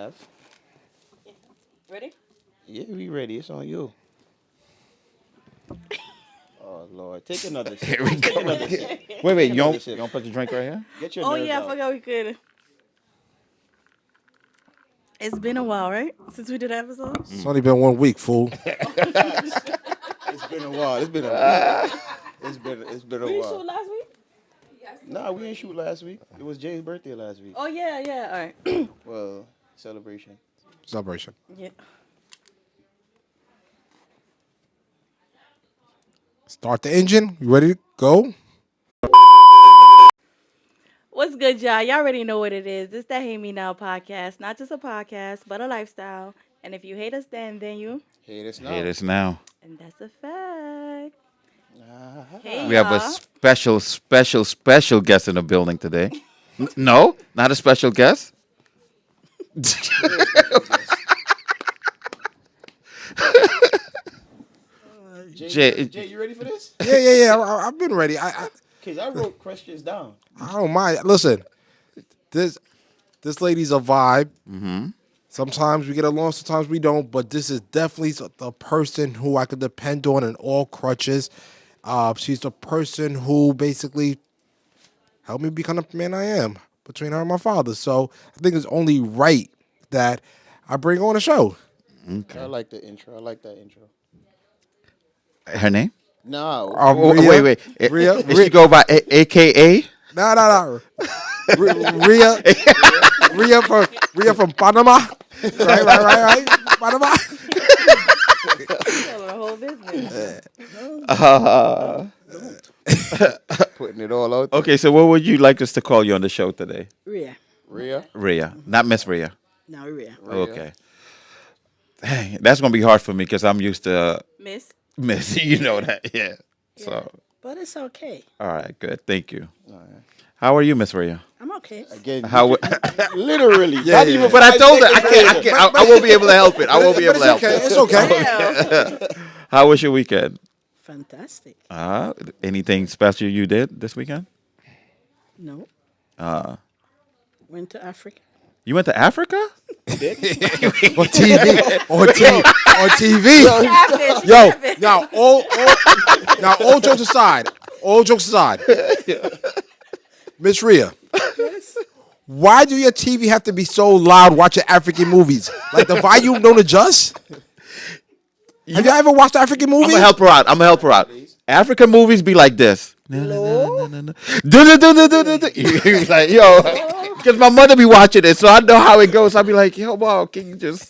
have. Ready? Yeah, we ready. It's on you. Oh Lord, take another sip. Here we Take go. another sip. Wait, you Another don't, sip. you don't put the drink right here? Get your Oh nerves yeah, I out. forgot we could. It's been a while, right? Since we did the episode. It's only been 1 week, fool. It's been a while. It's been a week. It's been a We while. shoot last week. Nah, we didn't shoot last week. It was Jay's birthday last week. Oh yeah. All right. Well, celebration. Celebration. Yeah. Start the engine. You ready to go? What's good, y'all? Y'all already know what it is. This that Hate Me Now podcast. Not just a podcast, but a lifestyle. And if you hate us then you. Hate us now. Hate us now. And that's a fact. Ah. Hey, We have a y'all. special guest in the building today. No, not a special guest. Jay- Jay, you ready for this? Yeah. I've been ready. Cause I wrote questions down. I don't mind. Listen, this lady's a vibe. Mm-hmm. Sometimes we get along, sometimes we don't. But this is definitely the person who I could depend on in all crutches. She's the person who basically helped me become the man I am between her and my father. So I think it's only right that I bring her on the show. Okay. I like the intro. I like that intro. Her name? No. Oh, Rhea, wait. Rhea, Does she go by AKA? No. Rhea from Panama. Right. Panama. Telling the whole business. Putting it all out there. Okay, so what would you like us to call you on the show today? Rhea. Rhea. Rhea, not Miss Rhea. No, Rhea. Okay. Dang, that's gonna be hard for me because I'm used to Miss. Miss. You know that, yeah. So, But it's okay. all right, good. Thank you. How are you, Miss Rhea? I'm okay. Again, How? literally. Yeah, yeah. But I told her I can't. I won't be able to help it. I won't be able to help okay. it. It's okay. Yeah. How was your weekend? Fantastic. Anything special you did this weekend? No. Went to Africa. You went to Africa? On TV. On TV. Catfish, Yo, catfish. now all jokes aside. Miss Rhea, why do your TV have to be so loud watching African movies? Like the volume don't adjust? Have you ever watched African I'm movies? gonna help her out. African movies be like this. Hello? He's like, yo, because my mother be watching it, so I know how it goes. I'll be like, yo, wow, can you just?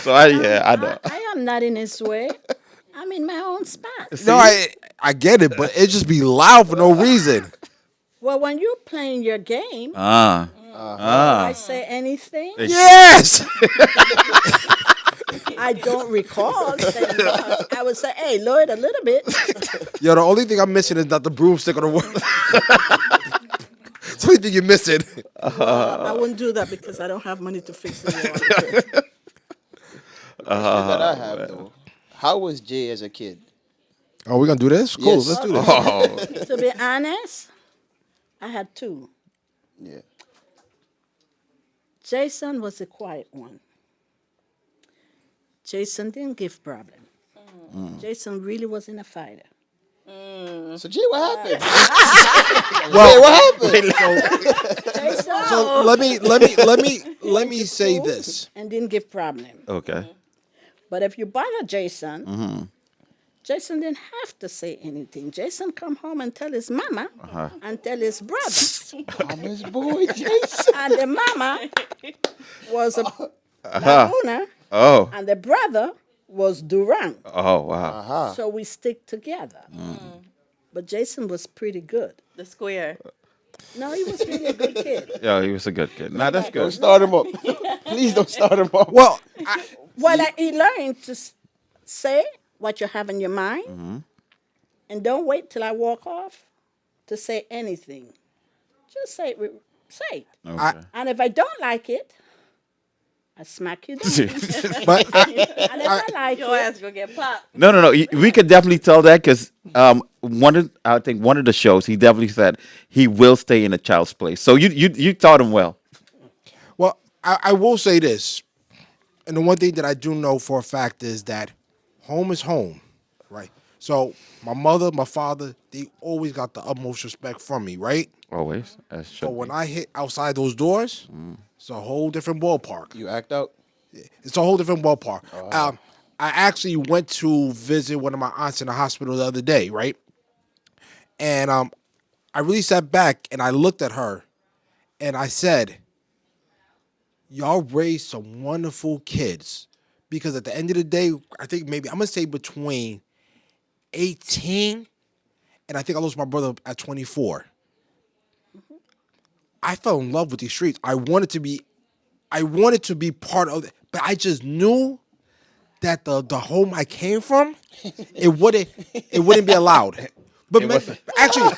So I know. I am not in his way. I'm in my own spot. No, I get it, but it just be loud for no reason. Well, when you're playing your game, Ah. I say anything. Yes. I don't recall saying much. I would say, hey, lower it a little bit. Yo, the only thing I'm missing is not the broomstick on the wall. That's the only thing you're missing. I wouldn't do that because I don't have money to fix the wall. That I have though. How was Jay as a kid? Oh, we're gonna do this? Cool, Yes. let's do this. Oh. To be honest, I had two. Yeah. Jason was a quiet one. Jason didn't give problem. Jason really wasn't a fighter. So Jay, what happened? Well, Jay, what happened? Jason so let me say this. and didn't give problem. Okay. But if you bother Jason, Jason didn't have to say anything. Jason come home and tell his mama and tell his brother. Mama's boy, Jason. And the mama was a Laguna, Oh. and the brother was Durang. Oh wow. So we stick together. But Jason was pretty good. The square. No, he was really a good kid. Yeah, he was a good kid. Nah, that's Don't good. start him up. Please don't start him up. Well, He learned to say what you have in your mind, and don't wait till I walk off to say anything. Just say it. Say it. Okay. And if I don't like it, I smack you down. but And if I like Your it, ass gonna get popped. No. We could definitely tell that because one of the shows he definitely said he will stay in a child's place. So you taught him well. well, I will say this. And the one thing that I do know for a fact is that home is home, right? So my mother, my father, they always got the utmost respect from me, right? Always. As should But when be. I hit outside those doors, it's a whole different ballpark. You act out. It's a whole different ballpark. I actually went to visit one of my aunts in the hospital the other day, right? And I really sat back and I looked at her and I said, y'all raised some wonderful kids. Because at the end of the day, I think maybe I'm gonna say between 18 and I think I lost my brother at 24. I fell in love with these streets. I wanted to be part of it, but I just knew that the home I came from, it wouldn't be allowed. But actually,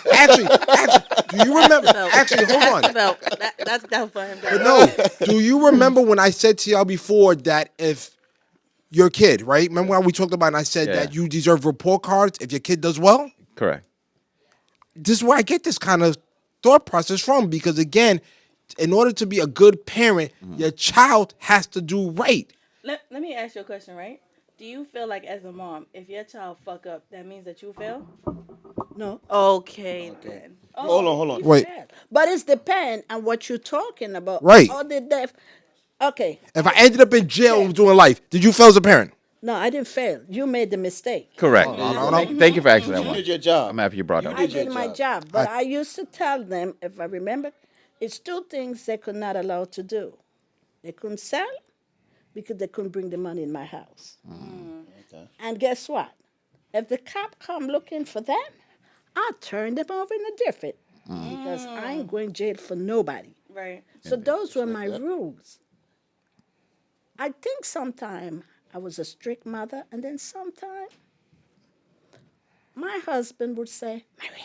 do you remember? Actually, hold on. That's for him. But no, do you remember when I said to y'all before that if your kid, right? Remember when we talked about it and I said Yeah. that you deserve report cards if your kid does well? Correct. This is where I get this kind of thought process from because again, in order to be a good parent, your child has to do right. Let me ask you a question, right? Do you feel like as a mom, if your child fuck up, that means that you fail? No. Okay. Then. Hold on. Wait. Fair. But it's depend on what you're talking about. Right. Or did they? Okay. If I ended up in jail doing life, did you fail as a parent? No, I didn't fail. You made the mistake. Correct. no. Thank you for asking that You one. did your job. I'm happy you brought that I up. did my job, but I used to tell them, if I remember, it's two things they could not allow to do. They couldn't sell because they couldn't bring the money in my house. Okay. And guess what? If the cop come looking for them, I'll turn them over in a different because I ain't going jail for nobody. Right. So those were my rules. I think sometime I was a strict mother, and then sometime my husband would say, Maria,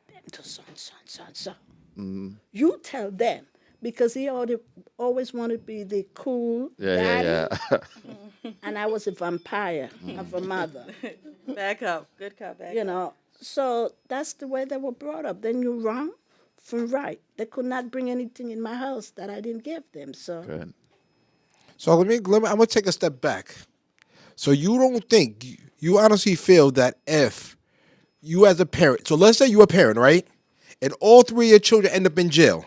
them do so and so and so and so. You tell them because he always wanted to be the cool daddy, and I was a vampire of a mother. Back up. Good cop. Back You up. know, so that's the way they were brought up. Then you're wrong from right. They could not bring anything in my house that I didn't give them. So Good. So let me I'm gonna take a step back. So you don't think you honestly feel that if you as a parent, so let's say you're a parent, right? And all three of your children end up in jail.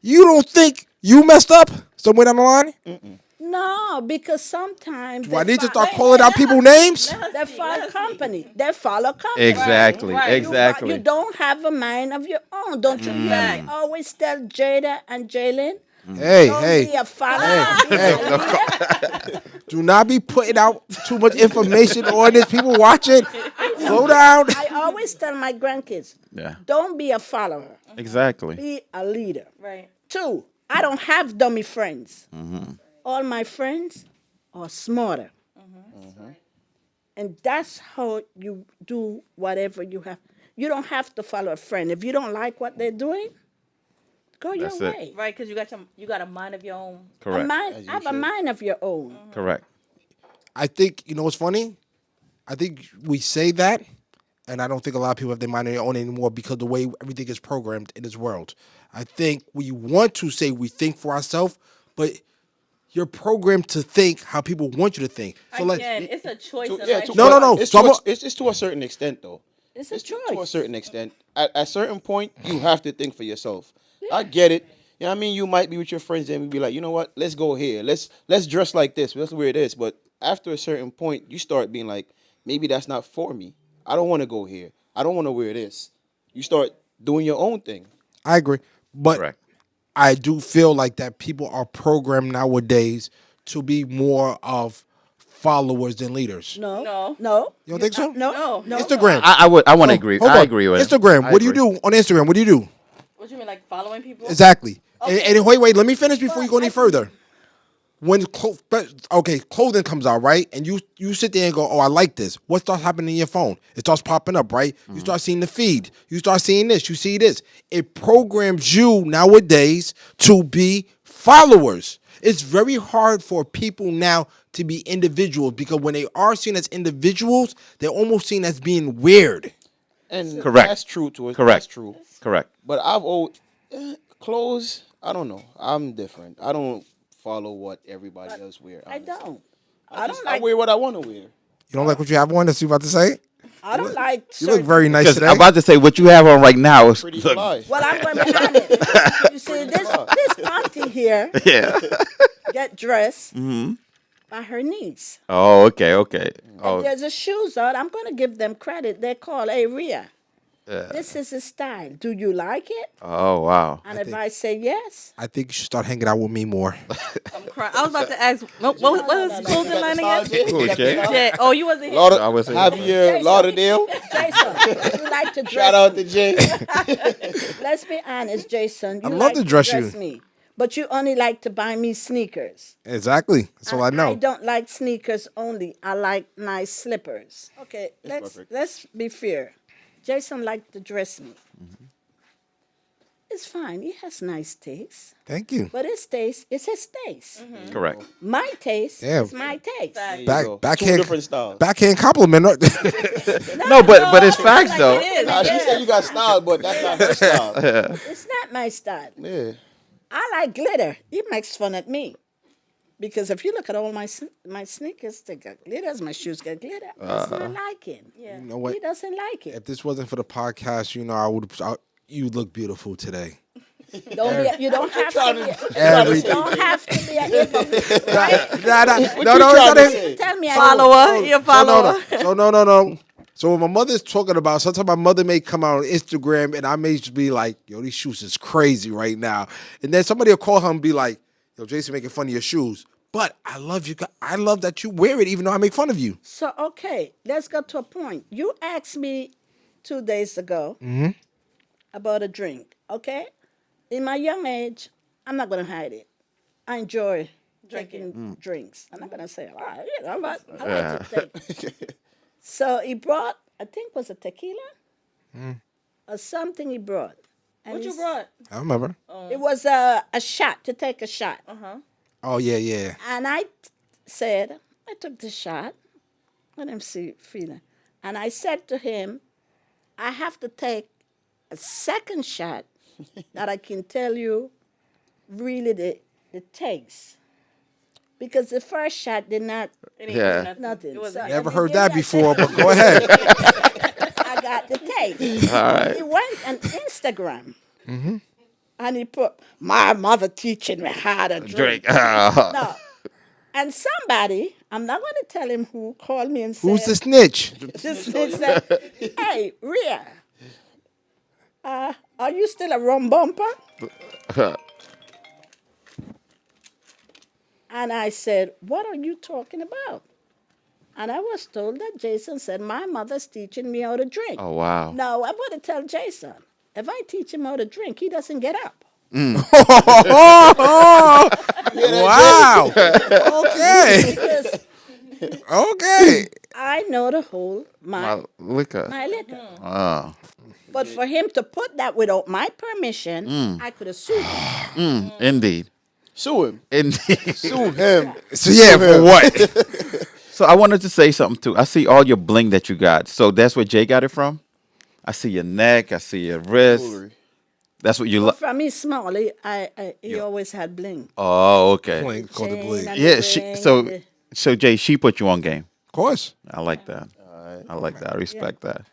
You don't think you messed up somewhere down the line? no, because sometimes Do I need to start calling out people's names? they follow company. They follow company. Exactly. Right. Exactly. You don't have a mind of your own. Don't you hear me always tell Jada and Jalen? Hey, Don't be hey, a follower. Be a leader. do not be putting out too much information on this. People watching. Slow down. I always tell my grandkids, Yeah. don't be a follower. Exactly. Be a leader. Right. 2, I don't have dummy friends. All my friends are smarter. And that's how you do whatever you have. You don't have to follow a friend. If you don't like what they're doing, go That's your it. way. Right. Because you got a mind of your own. Correct. Have a mind of your own. Correct. I think, you know what's funny? I think we say that, and I don't think a lot of people have their mind on their own anymore because the way everything is programmed in this world. I think we want to say we think for ourselves, but you're programmed to think how people want you to think. So Again, it's a choice. in Yeah, life. No. It's, So to I'm it's to a certain extent, though. It's a To a choice. certain extent. At a certain point, you have to think for yourself. I get it. You know what I mean? You might be with your friends and be like, you know what? Let's go here. Let's dress like this. That's where it is. But after a certain point, you start being like, maybe that's not for me. I don't want to go here. I don't want to wear this. You start doing your own thing. I agree. But Correct. I do feel like that people are programmed nowadays to be more of followers than leaders. No. No. No. You don't think so? No. Instagram. I want to agree. Hold I on. agree with him. Instagram. I What do you agree. do on Instagram? What do you do? What you mean, like following people? Exactly. And wait. Let me finish before you go any further. When clothing comes out, right, and you sit there and go, oh, I like this. What starts happening in your phone? It starts popping up, right? You start seeing the feed. You start seeing this. You see this. It programs you nowadays to be followers. It's very hard for people now to be individuals because when they are seen as individuals, they're almost seen as being weird. And Correct. that's true to it. Correct. That's true. Correct. But I've always clothes. I don't know. I'm different. I don't follow what everybody else wear. I honestly. don't. I I just- don't I like. wear what I want to wear. You don't like what you have on? That's what you about to say? I don't like. You look certain- very nice Because today. I'm about to say what you have on right now is Pretty look, fly. Well, I'm going to be honest. You see, this auntie here yeah. get dressed by her niece. Oh, okay, okay. Oh, There's a shoes out. I'm going to give them credit. They call, hey, Rhea, this is the style. Do you like it? oh, wow. And if I say yes, I think you should start hanging out with me more. I'm crying. I was about to ask, what was his closing line again? Okay. Yeah. Oh, you wasn't here. I was saying- Javier Lauderdale. Jason, you like to dress Shout out me. to Jay. Let's be honest, Jason. You love like to dress you. me, but you only like to buy me sneakers. Exactly. That's all I And know. I don't like sneakers only. I like nice slippers. Okay, perfect. let's be fair. Jason likes to dress me. It's fine. He has nice taste, Thank you. but his taste is his taste. Correct. My taste Yeah. is my taste. There you Back, go. Two backhand, different styles. backhand compliment. No, but it's facts though. It is. Nah, she said you got style, but that's not her style. It's not my style. Yeah. I like glitter. He makes fun at me. Because if you look at all my sneakers, they got glitters. My shoes got glitter. That's not liking. Yeah. You know what? He doesn't like it. If this wasn't for the podcast, I would. You look beautiful today. You don't have to be. Every- You don't have to be an hypocrite, right? No, you it's trying not to it. say? Tell me I Follower. You're a follower. So no. So when my mother's talking about, sometimes my mother may come out on Instagram and I may just be like, yo, these shoes is crazy right now. And then somebody will call her and be like, yo, Jason making fun of your shoes. But I love you. I love that you wear it even though I make fun of you. So, okay, let's go to a point. You asked me 2 days ago about a drink, okay? In my young age, I'm not going to hide it. I enjoy drinking drinks. I'm not going to say, all right, but I like to drink. So he brought, I think was a tequila or something he brought. And What you he's- brought? I remember. It was a shot, to take a shot. Oh, yeah. And I said, I took the shot. Let him see, feeling. And I said to him, I have to take a second shot that I can tell you really the taste. Because the first shot did not, It ain't Yeah. nothing. nothing. It was So Never if heard he that gave me a before, second- but go ahead. I got the taste. All right. He went on Instagram. And he put, my mother teaching me how to drink. Drake. Oh. No. And somebody, I'm not going to tell him who, called me and said, Who's the snitch? This nigga said, hey, Rhea, are you still a rum bumper? And I said, what are you talking about? And I was told that Jason said, my mother's teaching me how to drink. Oh, wow. Now, I'm going to tell Jason, if I teach him how to drink, he doesn't get up. Wow. Okay. Because Okay. I know to hold my Liquor. liquor. Oh. But for him to put that without my permission, I could have sued him. Indeed. Sue him. Indeed. Sue him. So yeah, for what? So I wanted to say something too. I see all your bling that you got. So that's where Jay got it from? I see your neck. I see your wrist. Jewelry. That's what you like. From me small, he always had bling. Oh, okay. Bling, called the Chain bling. and Yeah. the She, ring so, and the- so Jay, she put you on game. Of course. I like that. I like that. I respect that.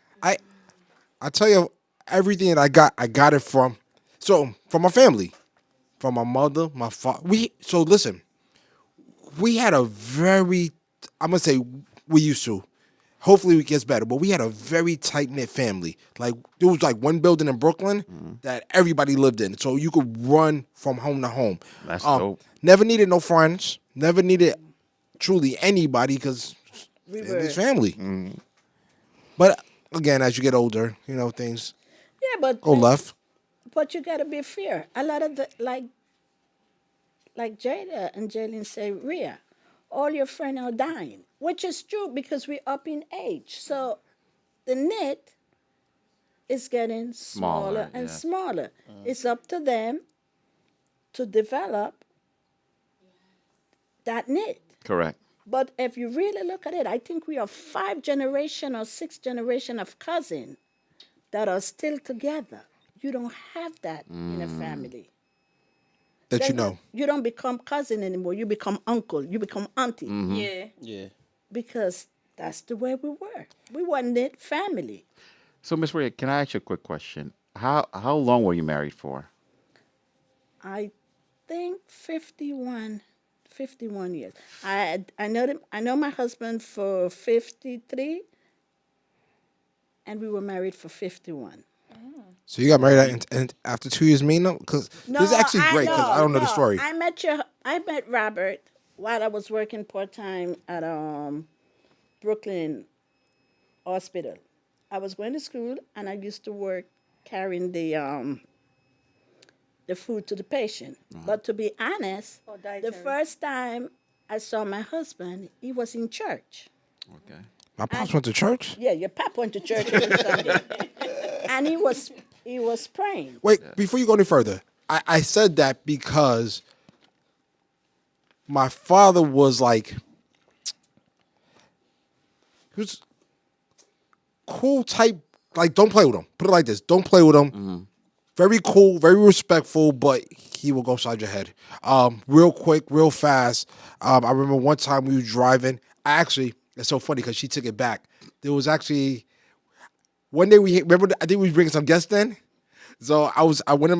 I tell you, everything that I got it from my family, from my mother, my father. Listen, we had a very, I'm gonna say we used to. Hopefully it gets better, but we had a very tight knit family. Like there was like one building in Brooklyn that everybody lived in, so you could run from home to home. That's dope. Never needed no friends. Never needed truly anybody because we in were, this family. But again, as you get older, things yeah, but go left. But you gotta be fair. A lot of the like Jada and Jalen say, Rhea, all your friends are dying, which is true because we're up in age. So the net is getting smaller and yeah. smaller. It's up to them to develop that net. Correct. But if you really look at it, I think we are 5 generation or 6 generation of cousins that are still together. You don't have that in a family. that then you know. you don't become cousin anymore. You become uncle. You become auntie. Yeah. Yeah. Because that's the way we were. We weren't it family. So, Miss Maria, can I ask you a quick question? How long were you married for? I think 51 years. I know my husband for 53, and we were married for 51. So you got married and after 2 years, mean because No, this is actually great because I don't know the no. story. I met Robert while I was working part time at Brooklyn Hospital. I was going to school and I used to work carrying the food to the patient. But to be honest, Oh, the dietary. first time I saw my husband, he was in church. Okay. My pops went to church. Yeah, your pap went to church every Sunday, and he was praying. Wait, before you go any further, I said that because my father was like, he was cool type. Like, don't play with him. Put it like this: don't play with him. Very cool, very respectful, but he will go upside your head. Real quick, real fast. I remember one time we were driving. It's so funny because she took it back. There was actually one day I think we was bringing some guests in. So I went in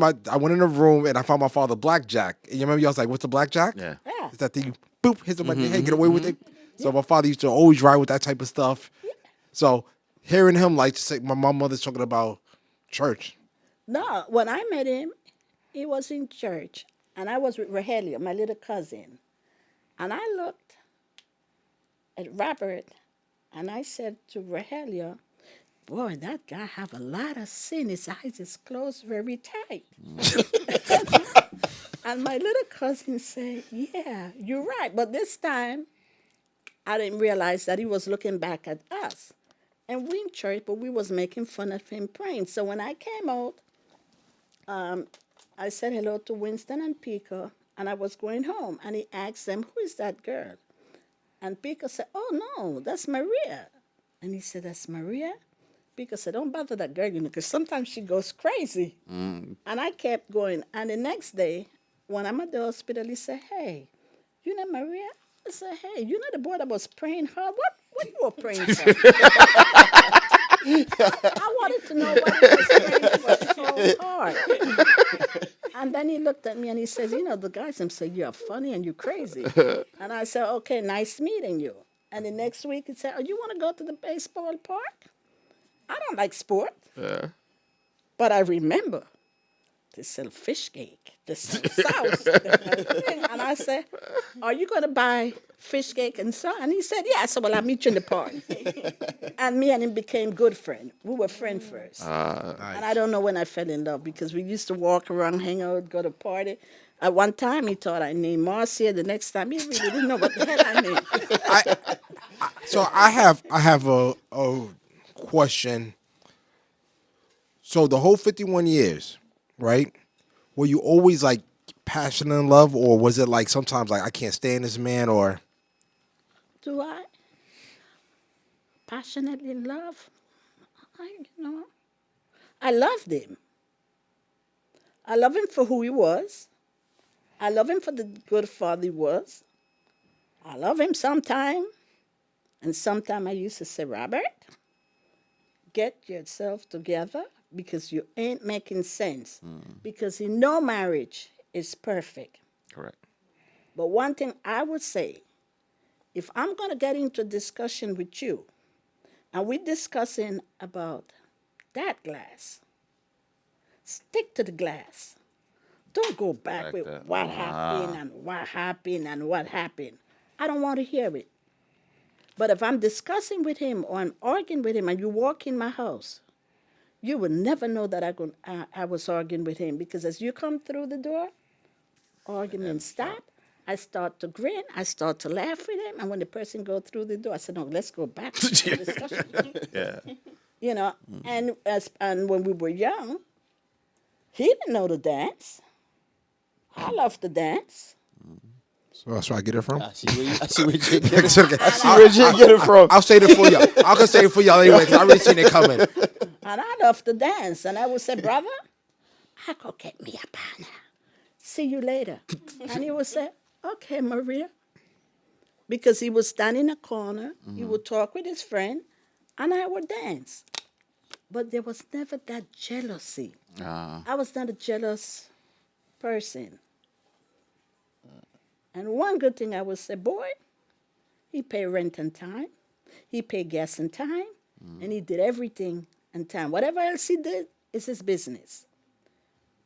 the room and I found my father blackjack. And you remember I was like, "What's the blackjack?" Yeah. Yeah. It's that thing. Boop, hits him like, "Hey, get away with it." So my father used to always ride with that type of stuff. So hearing him like to say, my mother's talking about church. No, when I met him, he was in church, and I was with Rahelia, my little cousin. And I looked at Robert, and I said to Rahelia, "Boy, that guy have a lot of sin. His eyes is closed very tight." And my little cousin said, "Yeah, you're right." But this time, I didn't realize that he was looking back at us. And we in church, but we was making fun of him praying. So when I came out, I said hello to Winston and Pico, and I was going home. And he asked them, "Who is that girl?" And Pico said, "Oh, no, that's Maria." And he said, "That's Maria?" Pico said, "Don't bother that girl, because sometimes she goes crazy." And I kept going. And the next day, when I'm at the hospital, he said, "Hey, you know Maria?" I said, "Hey, you know the boy that was praying hard? What you were praying for?" I wanted to know what he was praying for so hard. And then he looked at me and he says, "The guys them say you're funny and you're crazy." And I said, "Okay, nice meeting you." And the next week he said, "Oh, you want to go to the baseball park?" I don't like sport. But I remember they sell fish cake, they sell sauce. And I said, "Are you going to buy fish cake and so?" And he said, "Yeah." I said, "Well, I'll meet you in the park." And me and him became good friends. We were friends first. And I don't know when I fell in love because we used to walk around, hang out, go to party. At one time, he thought I named Marcia. The next time, he really didn't know what the hell I named. So I have a question. So the whole 51 years, right? Were you always like passionate in love, or was it like sometimes like I can't stand this man, or Do I passionately love? I loved him. I love him for who he was. I love him for the good father he was. I love him sometime. And sometime I used to say, "Robert, get yourself together because you ain't making sense." Because no marriage is perfect. Correct. But one thing I would say, if I'm going to get into a discussion with you, and we're discussing about that glass, stick to the glass. Don't go back Like with that. what happened and what happened and what happened. I don't want to hear it. But if I'm discussing with him or I'm arguing with him and you walk in my house, you will never know that I was arguing with him, because as you come through the door, argument stop. I start to grin. I start to laugh with him. And when the person go through the door, I said, "No, let's go back to the discussion." Yeah. And when we were young, he didn't know the dance. I love to dance. so that's where I get it from? I see where Jay get it. It's okay. I see where Jay get it from. I'll say it for y'all. I'll just say it for y'all anyway, because I already seen it coming. And I love to dance. And I would say, "Brother, I go get me a partner." see you later. And he would say, okay, Maria. Because he would stand in a corner, he would talk with his friend, and I would dance. But there was never that jealousy. I was not a jealous person. And one good thing I would say, boy, he paid rent on time, he paid gas on time, and he did everything on time. Whatever else he did is his business.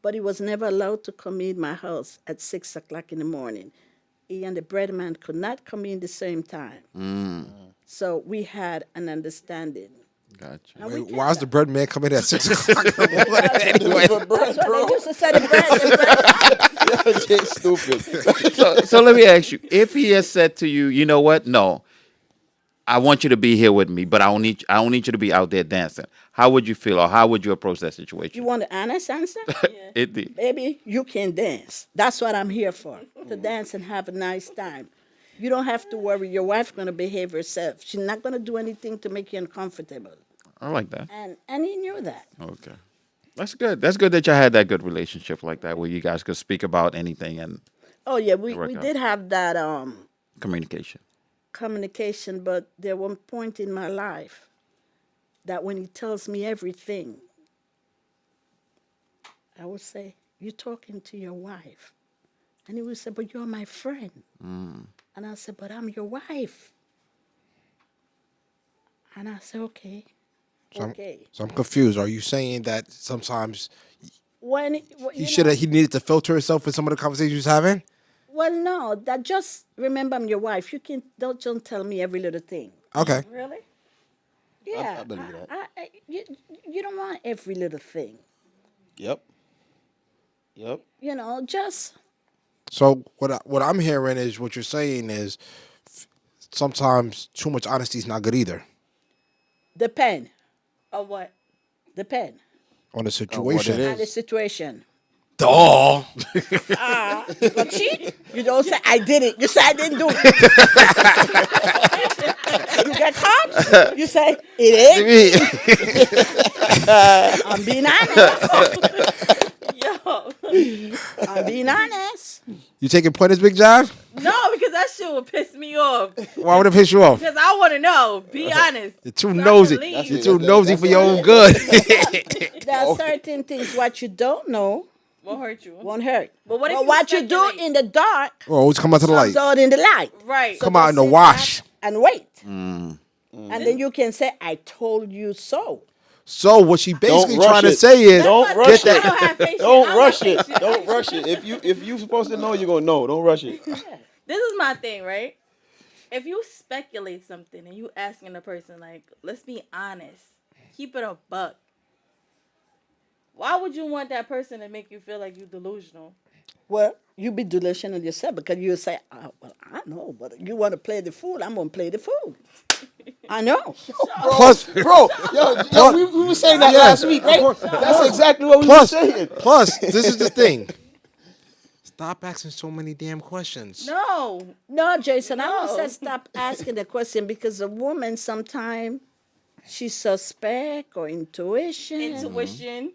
But he was never allowed to come in my house at 6 o'clock in the morning. He and the bread man could not come in the same time. So we had an understanding. Gotcha. And we Why is the kept bread man coming at 6 o'clock in the morning? Anyway, that. That's what they used to say, the bread. Jay stupid. So let me ask you: if he has said to you, you know what? No, I want you to be here with me, but I don't need you to be out there dancing. How would you feel, or how would you approach that situation? You want an honest answer? It, Baby, you can dance. That's what I'm here for, to dance and have a nice time. You don't have to worry. Your wife's going to behave herself. She's not going to do anything to make you uncomfortable. I like that. And he knew that. Okay, that's good. That's good that you had that good relationship like that, where you guys could speak about anything and Oh, yeah, we work out. did have that communication. communication, but there was one point in my life that when he tells me everything, I would say, you're talking to your wife. And he would say, but you're my friend. And I said, but I'm your wife. And I said, okay. Okay. so I'm confused. Are you saying that sometimes When he needed to filter himself in some of the conversations he was having? Well, no, that just remember I'm your wife. You can don't tell me every little thing. Okay. Really? Yeah. I believe that. You don't want every little thing. Yep. You know, just So what I'm hearing is what you're saying is sometimes too much honesty is not good either depend. Or what? Depend on the what situation. it on the situation. Duh. You cheat? You don't say I did it. You say I didn't do it. You get caught? You say it is. I'm being honest. Yo. I'm being honest. You taking pointers, Big Jive? No, because that shit would piss me off. Why would it piss you off? Because I want to know. Be honest. You're too So I can nosy. leave. You're too nosy for your own good. There are certain things what you don't know Won't hurt you. won't hurt. But what if But you what you do speculate? in the dark Well, always come out to the light. comes out in the light. Right. Come out in the sit wash. back and wait. And then you can say, I told you so. So what she basically rush trying to it. say is, Don't That's rush why I it. don't have patience. I Don't don't rush have it. patience. Don't rush it. If you supposed to know, you're gonna know. Don't rush it. This is my thing, right? If you speculate something and you asking the person, like, let's be honest, keep it a buck. Why would you want that person to make you feel like you delusional? Well, you be delusional yourself because you say, oh, well, I know, but you want to play the fool, I'm going to play the fool. I know. plus, Bro, we were saying that last week, right? That's exactly what we were saying. plus, this is the thing. Stop asking so many damn questions. No. No, Jason, I No. won't say stop asking the question because a woman sometimes she suspect or intuition. Intuition.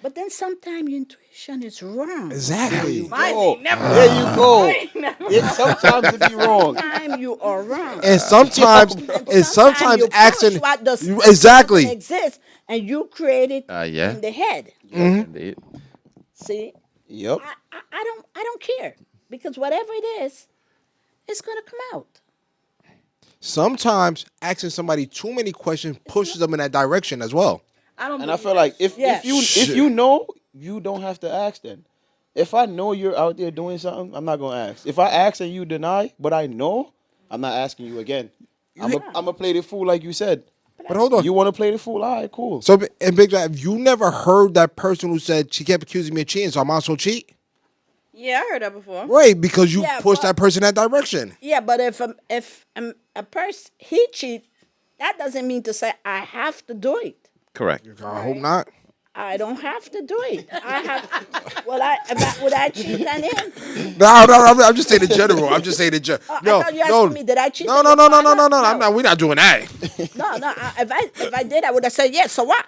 But then sometimes your intuition is wrong. Exactly. Mine Oh, ain't never there you go. Mine never Sometimes it be wrong. Sometimes you are wrong. And sometimes, you asking push what does exactly. doesn't exist, and you create it Yeah. in the head. Indeed. See, Yep. I don't care because whatever it is, it's gonna come out. Sometimes asking somebody too many questions pushes them in that direction as well. I don't And I believe feel that like shit. if you know, you don't have to ask then. If I know you're out there doing something, I'm not gonna ask. If I ask and you deny, but I know, I'm not asking you again. I'm gonna play the fool like you said. But hold on. You want to play the fool? All right, cool. So, and Big Drive, you never heard that person who said she kept accusing me of cheating, so I might as well cheat? Yeah, I heard that before. Right, because you Yeah, pushed but- that person in that direction. Yeah, but if a person he cheat, that doesn't mean to say I have to do it. Correct. I hope not. I don't have to do it. I have. Would I cheat on him? No, I'm just saying in general. I'm just saying in general. I No, thought you no, asking me, did I cheat no, on no, your no, no, no, father? no, no. I'm not. We're not doing that. No. If I did, I would have said yes. So what?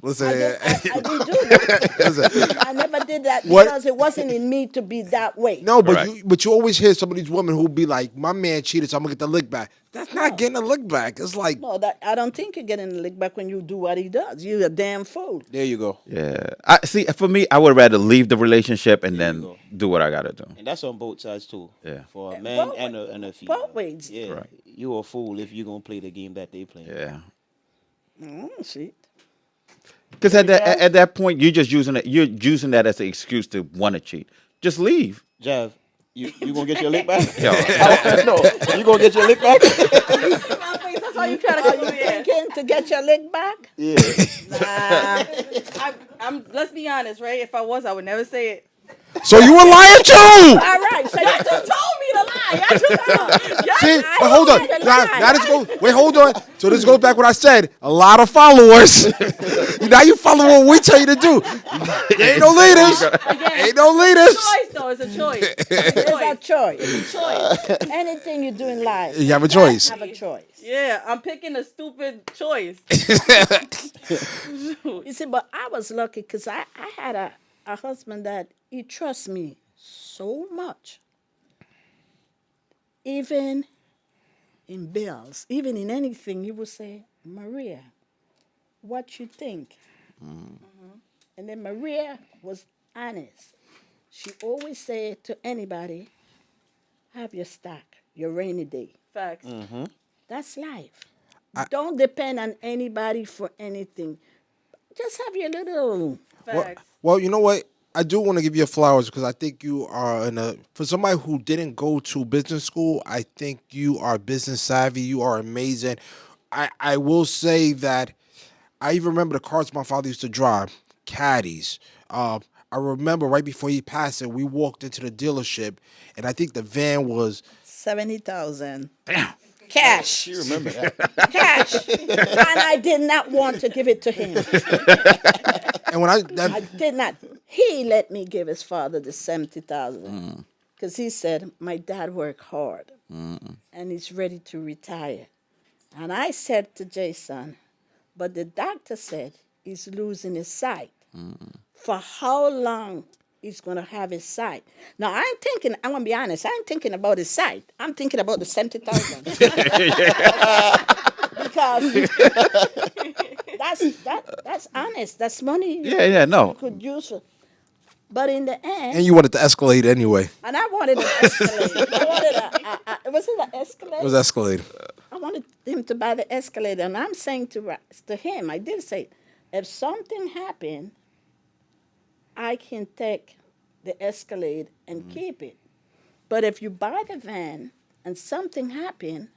Listen, I didn't do that. listen. I never did that What- because it wasn't in me to be that way. No, but Correct. you always hear some of these women who be like, my man cheated, so I'm gonna get the lick back. That's No. not getting a lick back. It's like, No, that I don't think you're getting the lick back when you do what he does. You're a damn fool. There you go. Yeah. I see. For me, I would rather leave the relationship and There you then go. do what I gotta do. And that's on both sides too. Yeah. For a man both and a female. both ways. Yeah. Right. You a fool if you gonna play the game that they play. Yeah. See, Because at that point, you're just using it. You're using that as an excuse to want to cheat. Just leave. Jav, you gonna get your lick back? Yo. No, you gonna get your lick back? That's why you trying to are you thinking to get your lick back? Yeah. Nah. Let's be honest, right? If I was, I would never say it. so you a liar too? All right, so Y'all just told me to lie. Y'all just See, y'all- but hold on. said a Now, lie. now this goes. Wait, hold on. So this goes back what I said. A lot of followers. Now you follow what we tell you to do. Ain't no leaders. Ain't no leaders. choice though. It's a choice. it's a choice. It's a choice. Anything you do in life, You have a choice. have a choice. Yeah, I'm picking a stupid choice. You see, but I was lucky because I had a husband that he trusts me so much. Even in bills, even in anything, he would say, Maria, what you think? And then Maria was honest. She always said to anybody, have your stock, your rainy day. Facts. That's life. Don't depend on anybody for anything. Just have your little. Facts. Well, you know what? I do want to give you flowers because I think you are for somebody who didn't go to business school, I think you are business savvy. You are amazing. I will say that I even remember the cars my father used to drive, caddies. I remember right before he passed it, we walked into the dealership, and I think the van was 70,000 Damn. cash. You remember that? Cash. And I did not want to give it to him. and when I did not. He let me give his father the 70,000 because he said my dad worked hard and he's ready to retire. And I said to Jason, but the doctor said he's losing his sight. For how long he's going to have his sight? Now, I'm going to be honest, I ain't thinking about his sight. I'm thinking about the 70,000. Because that's honest. That's money Yeah. No. you could use for. But in the end, and you wanted to escalate anyway. and I wanted an Escalade. I wanted was it an Escalade? It was Escalade. I wanted him to buy the Escalade, and I'm saying to him, I did say, if something happened, I can take the Escalade and keep it. But if you buy the van and something happened,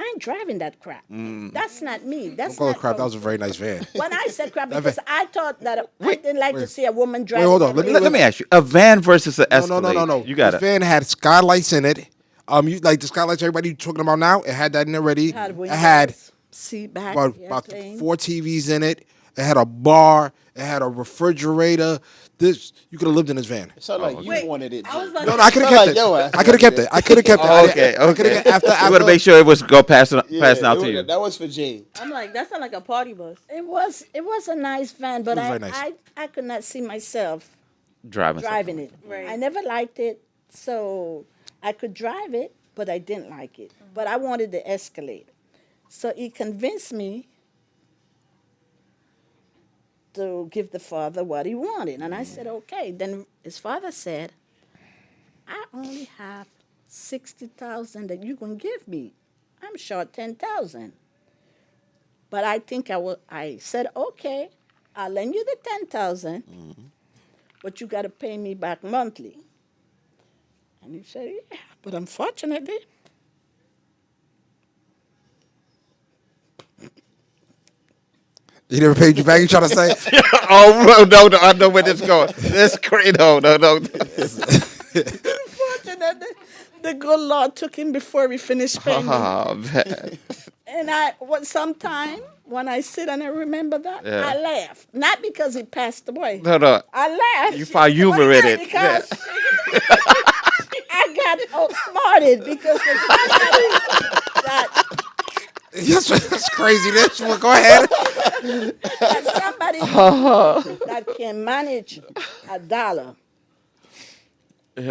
I ain't driving that crap. That's not me. That's Don't call it not crap. how- That was a very nice van. when I said crap, because I thought that I didn't like to see a woman drive. hold on. Let me ask you: a van versus an Escalade? No. You got This it. van had skylights in it. You like the skylights everybody talking about now? It had that in it already. It had seat back, about 4 TVs in it. It had a bar. It had a refrigerator. This you could have lived in this van. It sounded like you Wait, wanted it. I was Jim. like, No, I could have Sound kept like your it. ass I could have kept it. I could have kept it. Oh, okay. I coulda kept- after You want to make sure it was passing Yeah, out it to was- you. That was for Jay. I'm like, that sounds like a party bus. It was a nice van, but It was I, very nice. I could not see myself Driving. driving it. Right. I never liked it, so I could drive it, but I didn't like it. But I wanted the Escalade. So he convinced me to give the father what he wanted. And I said, okay. Then his father said, I only have 60,000 that you can give me. I'm short 10,000. But I think I said, okay, I'll lend you the 10,000, but you got to pay me back monthly. And he said, yeah, but unfortunately, He never paid you back. You trying to say? Oh no! I know where this is going. This crazy. No. unfortunately, the good Lord took him before he finished paying me. Oh man. And sometime when I sit and I remember that, Yeah. I laugh. Not because he passed away. No. I laugh. You find humor in it. Because I got outsmarted because there's somebody that Yes, that's crazy. This one. Go ahead. somebody somebody that can manage $1. I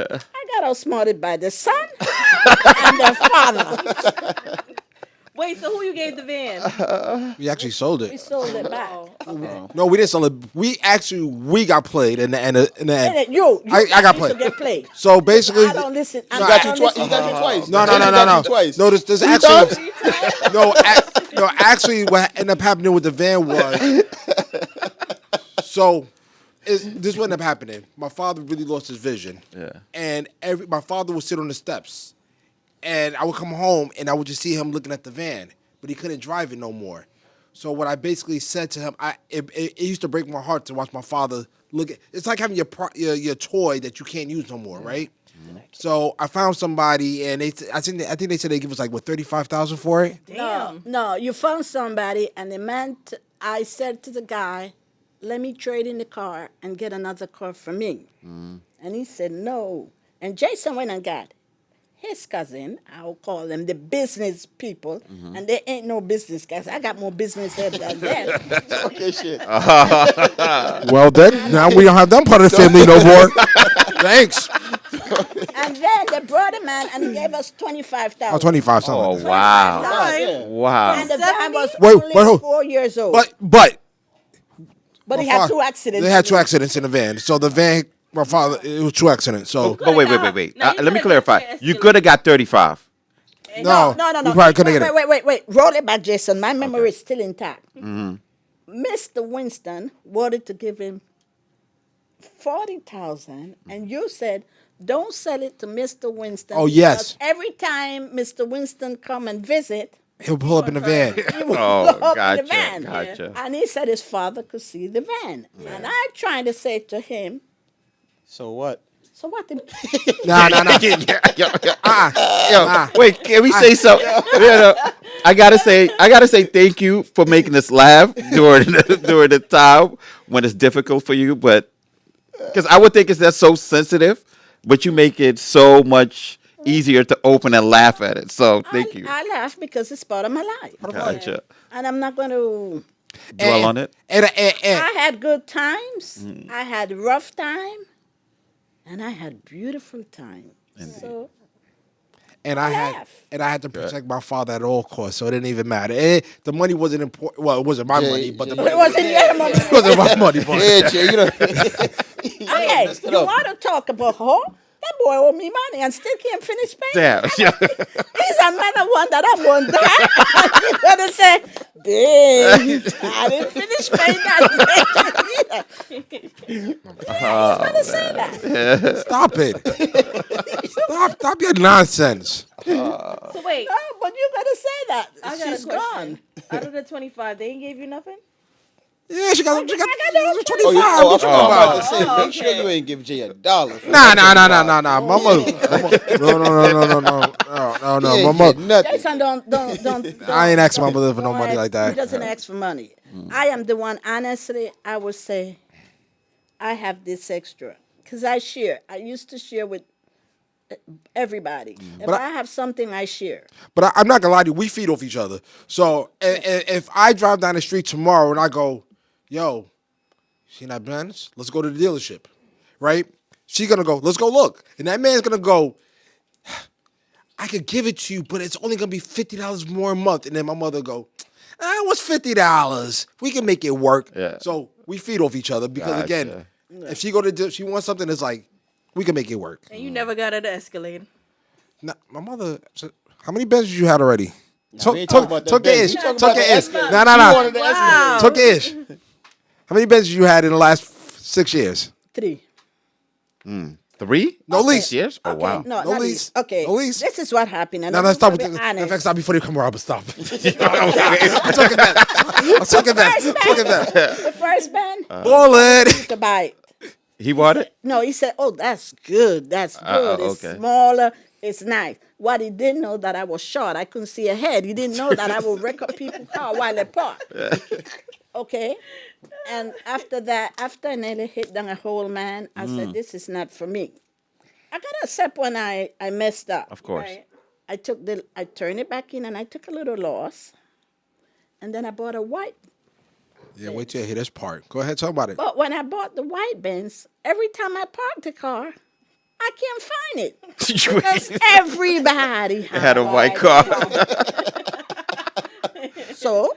got outsmarted by the son and the father. Wait, so who you gave the van? We actually sold We it. sold it back. Oh, okay. No, we didn't sell it. We got played in the end. And you I got need played. to get played. So basically, I don't listen. He got you twice. He got you twice. no, He got you twice. no. There's actually no. Actually, what ended up happening with the van was so. This what ended up happening. My father really lost his vision. Yeah. And my father would sit on the steps, and I would come home and I would just see him looking at the van, but he couldn't drive it no more. So what I basically said to him, it used to break my heart to watch my father look at. It's like having your toy that you can't use no more, right? So I found somebody, and I think they said they give us like what $35,000 for it. Damn. No, you found somebody, and the man. I said to the guy, "Let me trade in the car and get another car for me." And he said no. And Jason went and got his cousin. I'll call them the business people, and they ain't no business guys. I got more business head than them. Okay, shit. Well, then now we don't have them part of the family no more. Thanks. And then they brought a man and he gave us 25,000. Oh, 25 something. Oh like that. wow, Damn. wow. And the van was Wait, only wait, 4 years old. But But he my had fa- 2 accidents. They had 2 accidents in the van. So the van, my father, it was 2 accidents. So But wait. No, Let me you could've clarify. got You your could have got 35. no, No. we probably couldn't get it. Wait. Roll it back, Jason. My memory is still intact. Mr. Winston wanted to give him 40,000, and you said, "Don't sell it to Mr. Winston." Oh, yes. because every time Mr. Winston come and visit, He'll pull up in the van. he would Oh, blow up gotcha, the van. gotcha. And he said his father could see the van. And I tried to say to him, So what? "So what?" Nah. Wait, can we say something? I gotta say thank you for making us laugh during the time when it's difficult for you, but because I would think that's so sensitive, but you make it so much easier to open and laugh at it. So thank you. I laugh because it's part of my life. Gotcha. And I'm not going to. Dwell on it. And I had good times. I had rough time. And I had beautiful time. So I had to protect my father at all costs, so it didn't even matter. The money wasn't important. Well, it wasn't my money, but the Jay, money it wasn't your money. it wasn't my money. But Yeah, Jay, you know. Okay, messed it you up. want to talk about her? That boy owe me money and still can't finish paying. Damn. He's another one that I'm going to die. He's going to say, "Babe, I didn't finish paying that." He's going to say that. stop it. Stop your nonsense. So wait, No, but you're going to say that. I got She's a question. gone. Out of the 25, they ain't gave you nothing? Yeah, she got I got 25. Oh, I'm about to say, Oh, make sure okay. you ain't give Jay $1. for Nah. that. Mama. No. He ain't Mama. get nothing. Jason, don't. I ain't asking my mother for no don't money ask- like that. He doesn't ask for money. I am the one, honestly, I would say, I have this extra. Because I share. I used to share with everybody. If But I have something, I share. But I'm not gonna lie to you, we feed off each other. So if I drive down the street tomorrow and I go, "Yo, seen that Benz? Let's go to the dealership," right? She's gonna go, "Let's go look," and that man's gonna go, "I could give it to you, but it's only gonna be $50 more a month." And then my mother go, "What's $50? We can make it work." Yeah. So we feed off each other because again, Gotcha. if she go to she wants something, it's like we can make it work. And you never got it escalated. Nah, my mother. How many Benzes you had already? we ain't talking about that Took your Benz. ish. We talking Took about your the ish. Escalade. Nah. She wanted the Escalade. Took your ish. How many Benzes you had in the last 6 years? 3. 3? No lease. Yes. Oh Okay, wow. no, No not lease. least. Okay, No lease. this is what happened. And No, I'm no, stop. gonna be honest. In fact, stop before you come around. But stop. I'm talking that. I'm talking that. The first band, Bullet. to buy it. He bought it. No, he said, "Oh, that's good. That's good. It's okay. smaller. It's nice." What he didn't know that I was short. I couldn't see ahead. He didn't know that I would wreck up people's car while they park. Okay. And after that, after I nearly hit down a hole, man, I said, "This is not for me." I gotta accept when I messed up. Of course. Right. I turned it back in and I took a little loss. And then I bought a white Yeah, wait till you hear this part. Go ahead, talk about it. But when I bought the white Benz, every time I parked the car, I can't find it because everybody Had a white car. So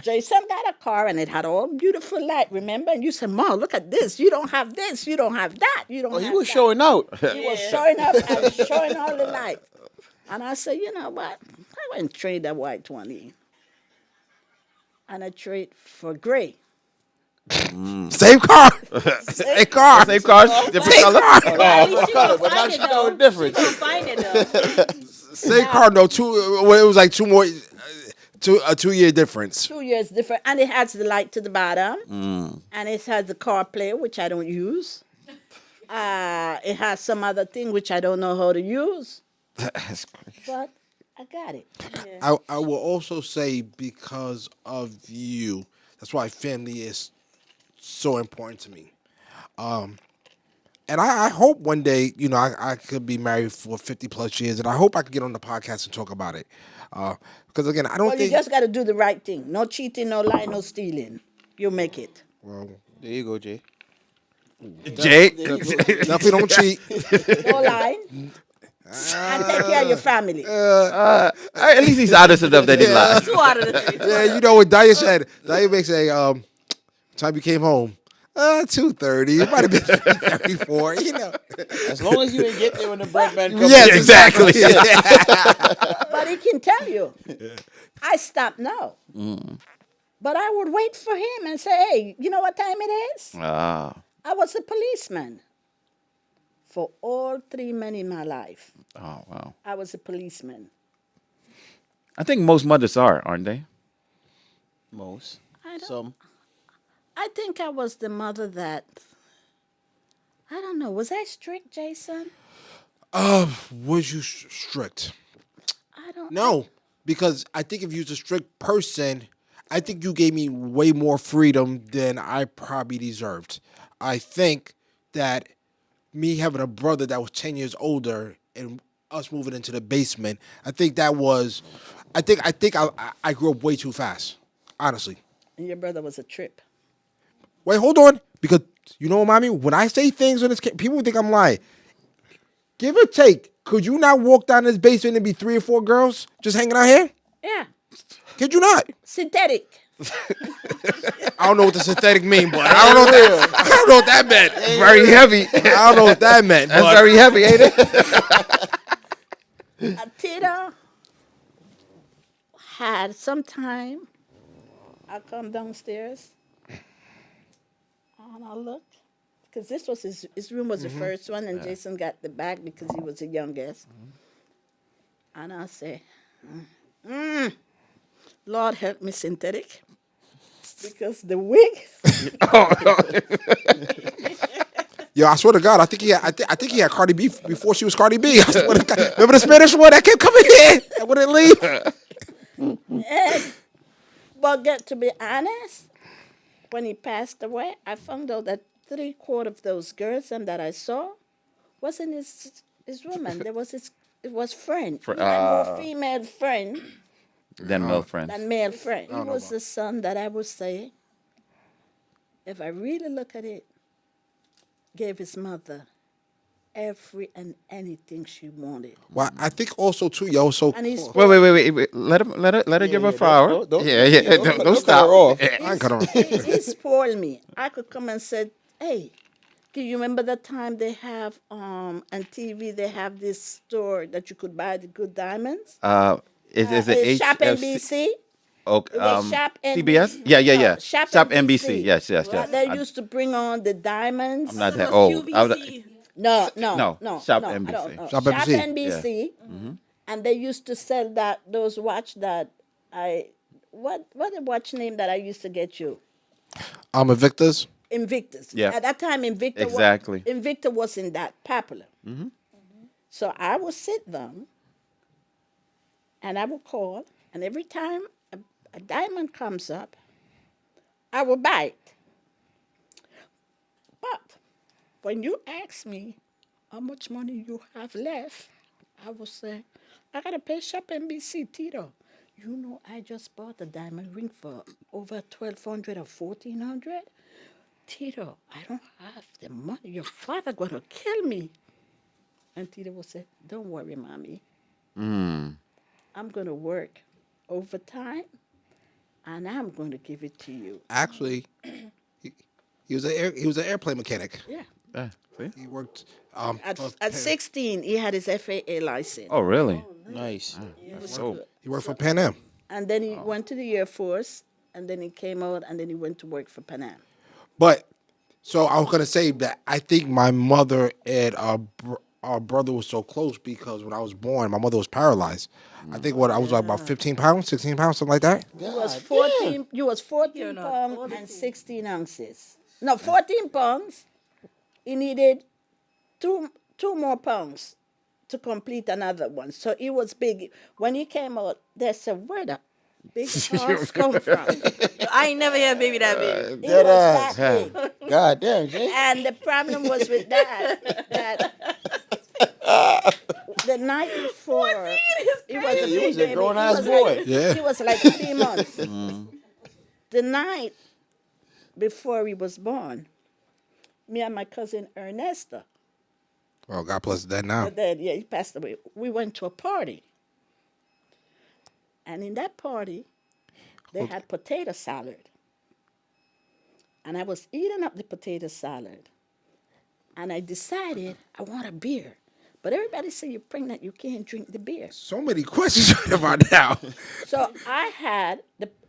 Jason got a car and it had all beautiful light. Remember? And you said, "Mom, look at this. You don't have this. You don't have that. You don't." Oh, have he was that." showing out. He was showing up and showing all the lights. And I said, "You know what? I went and trade that white 20, and I trade for gray." Same car. Same car. Same cars, different color. At least you color, gonna but now find she it know though. the difference. You gonna find it though. Same car. No, two. Well, it was like two more. A 2 year difference. 2 years different, and it has the light to the bottom, and it has the CarPlay, which I don't use. It has some other thing which I don't know how to use, That's crazy. but I got it. I will also say because of you, that's why family is so important to me. And I hope one day, I could be married for 50 plus years, and I hope I could get on the podcast and talk about it. Because again, I don't Well, you think. just got to do the right thing. No cheating, no lying, no stealing. You'll make it. Well, There you go, Jay. Jay, definitely don't cheat. No lying. And take care of your family. at least he's honest enough that he lied. 2 out of the 3. Yeah, you know what Daya said? Daya may say, time you came home, 2:30. It might have been 3:34. As long as you didn't get there when the bread man comes. Yes, in. exactly. But he can tell you, I stopped now. But I would wait for him and say, "Hey, you know what time it is?" Ah, I was a policeman for all 3 men in my life. oh wow. I was a policeman. I think most mothers aren't they? Most. I don't- Some. I think I was the mother that, I don't know, was I strict, Jason? Was you strict? I don't No, because I think if you was a strict person, I think you gave me way more freedom than I probably deserved. I think that me having a brother that was 10 years older and us moving into the basement, I think that was, I think I grew up way too fast, honestly. And your brother was a trip. Wait, hold on, because you know what, mommy? When I say things on this, people think I'm lying. Give or take, could you not walk down this basement and be 3 or 4 girls just hanging out here? Yeah, Could you not? synthetic. I don't know what the synthetic mean, but I don't know what that meant. Very heavy. I don't know what that meant. That's but very heavy, ain't it? Tita had some time. I come downstairs and I look, because this was his room was the first one, and Jason got the back because he was the youngest. And I say, Lord help me, synthetic, because the wig. Yo, I swear to God, I think he had Cardi B before she was Cardi B. I swear to God. Remember the Spanish one that kept coming in and wouldn't leave? But to be honest, when he passed away, I found out that 3/4 of those girls and that I saw wasn't his woman. It was friend. He had more female friend Then male friends. than male friend. He was the son that I would say, if I really look at it, gave his mother every and anything she wanted. Well, I think also too, yo. So And he's Wait. Let her give her flower. don't- Don't cut her stop. off. I ain't cut on. he spoiled me. I could come and say, "Hey, do you remember the time they have on TV? They have this store that you could buy the good diamonds. Is it Shop HFC? NBC? Okay, It was Shop NBC. CBS? Yeah. No, Shop NBC. Yes. They used to bring on the diamonds. I'm not that old. No. Shop no, I NBC. don't know. Shop Shop NBC. NBC. And they used to sell those watch that what the watch name that I used to get you? Invictus. Invictus. Yeah. At that time, Exactly. Invicta wasn't that popular. So I would sit down and I would call, and every time a diamond comes up, I will buy it. But when you ask me how much money you have left, I will say, I got to pay Shop NBC, Tito. You know, I just bought a diamond ring for over 1,200 or 1,400. Tito, I don't have the money. Your father gonna kill me. And Tito will say, don't worry, mommy. I'm gonna work overtime, and I'm gonna give it to you. Actually, he was an airplane mechanic. Yeah. See? He worked At 16, he had his FAA license. Oh, really? Nice. He was so- good. he worked for Pan Am. And then he went to the Air Force, and then he came out, and then he went to work for Pan Am. But so I was gonna say that I think my mother and our brother was so close because when I was born, my mother was paralyzed. I think I was like about 15 pounds, 16 pounds, something like that. You was 14. You was 14 You're not pounds old, and is he? 16 ounces. No, 14 pounds. He needed two more pounds to complete another one. So he was big. When he came out, they said, "Where the big horse come from?" I ain't never had a baby that big. He was that Yeah. big. God damn, Jay. And the problem was with that the night before, he was a He big was a baby. grown-ass He was boy. like- Yeah. He was like 3 months. The night before he was born, me and my cousin Ernesta, Oh, God bless his dead now. then yeah, he passed away. We went to a party, and in that party, they had potato salad, and I was eating up the potato salad, and I decided I want a beer, but everybody say you're pregnant, you can't drink the beer. So many questions right about now. So I had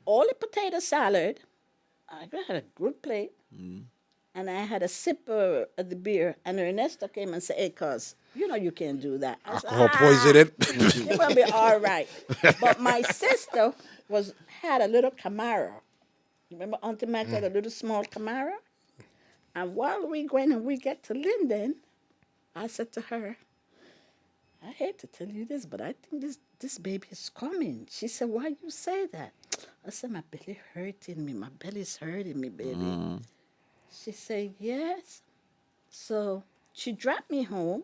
all the potato salad. I had a good plate, and I had a sip of the beer. And Ernesto came and said, "Hey, cuz, you know you can't do that." I said, Alcohol poisoning. It will be all right. But my sister had a little Camaro. Remember Auntie Mac had a little small Camaro? And while we going and we get to Linden, I said to her, "I hate to tell you this, but I think this baby is coming." She said, "Why you say that?" I said, "My belly hurting me. My belly's hurting me, baby." She said, "Yes." So she dropped me home.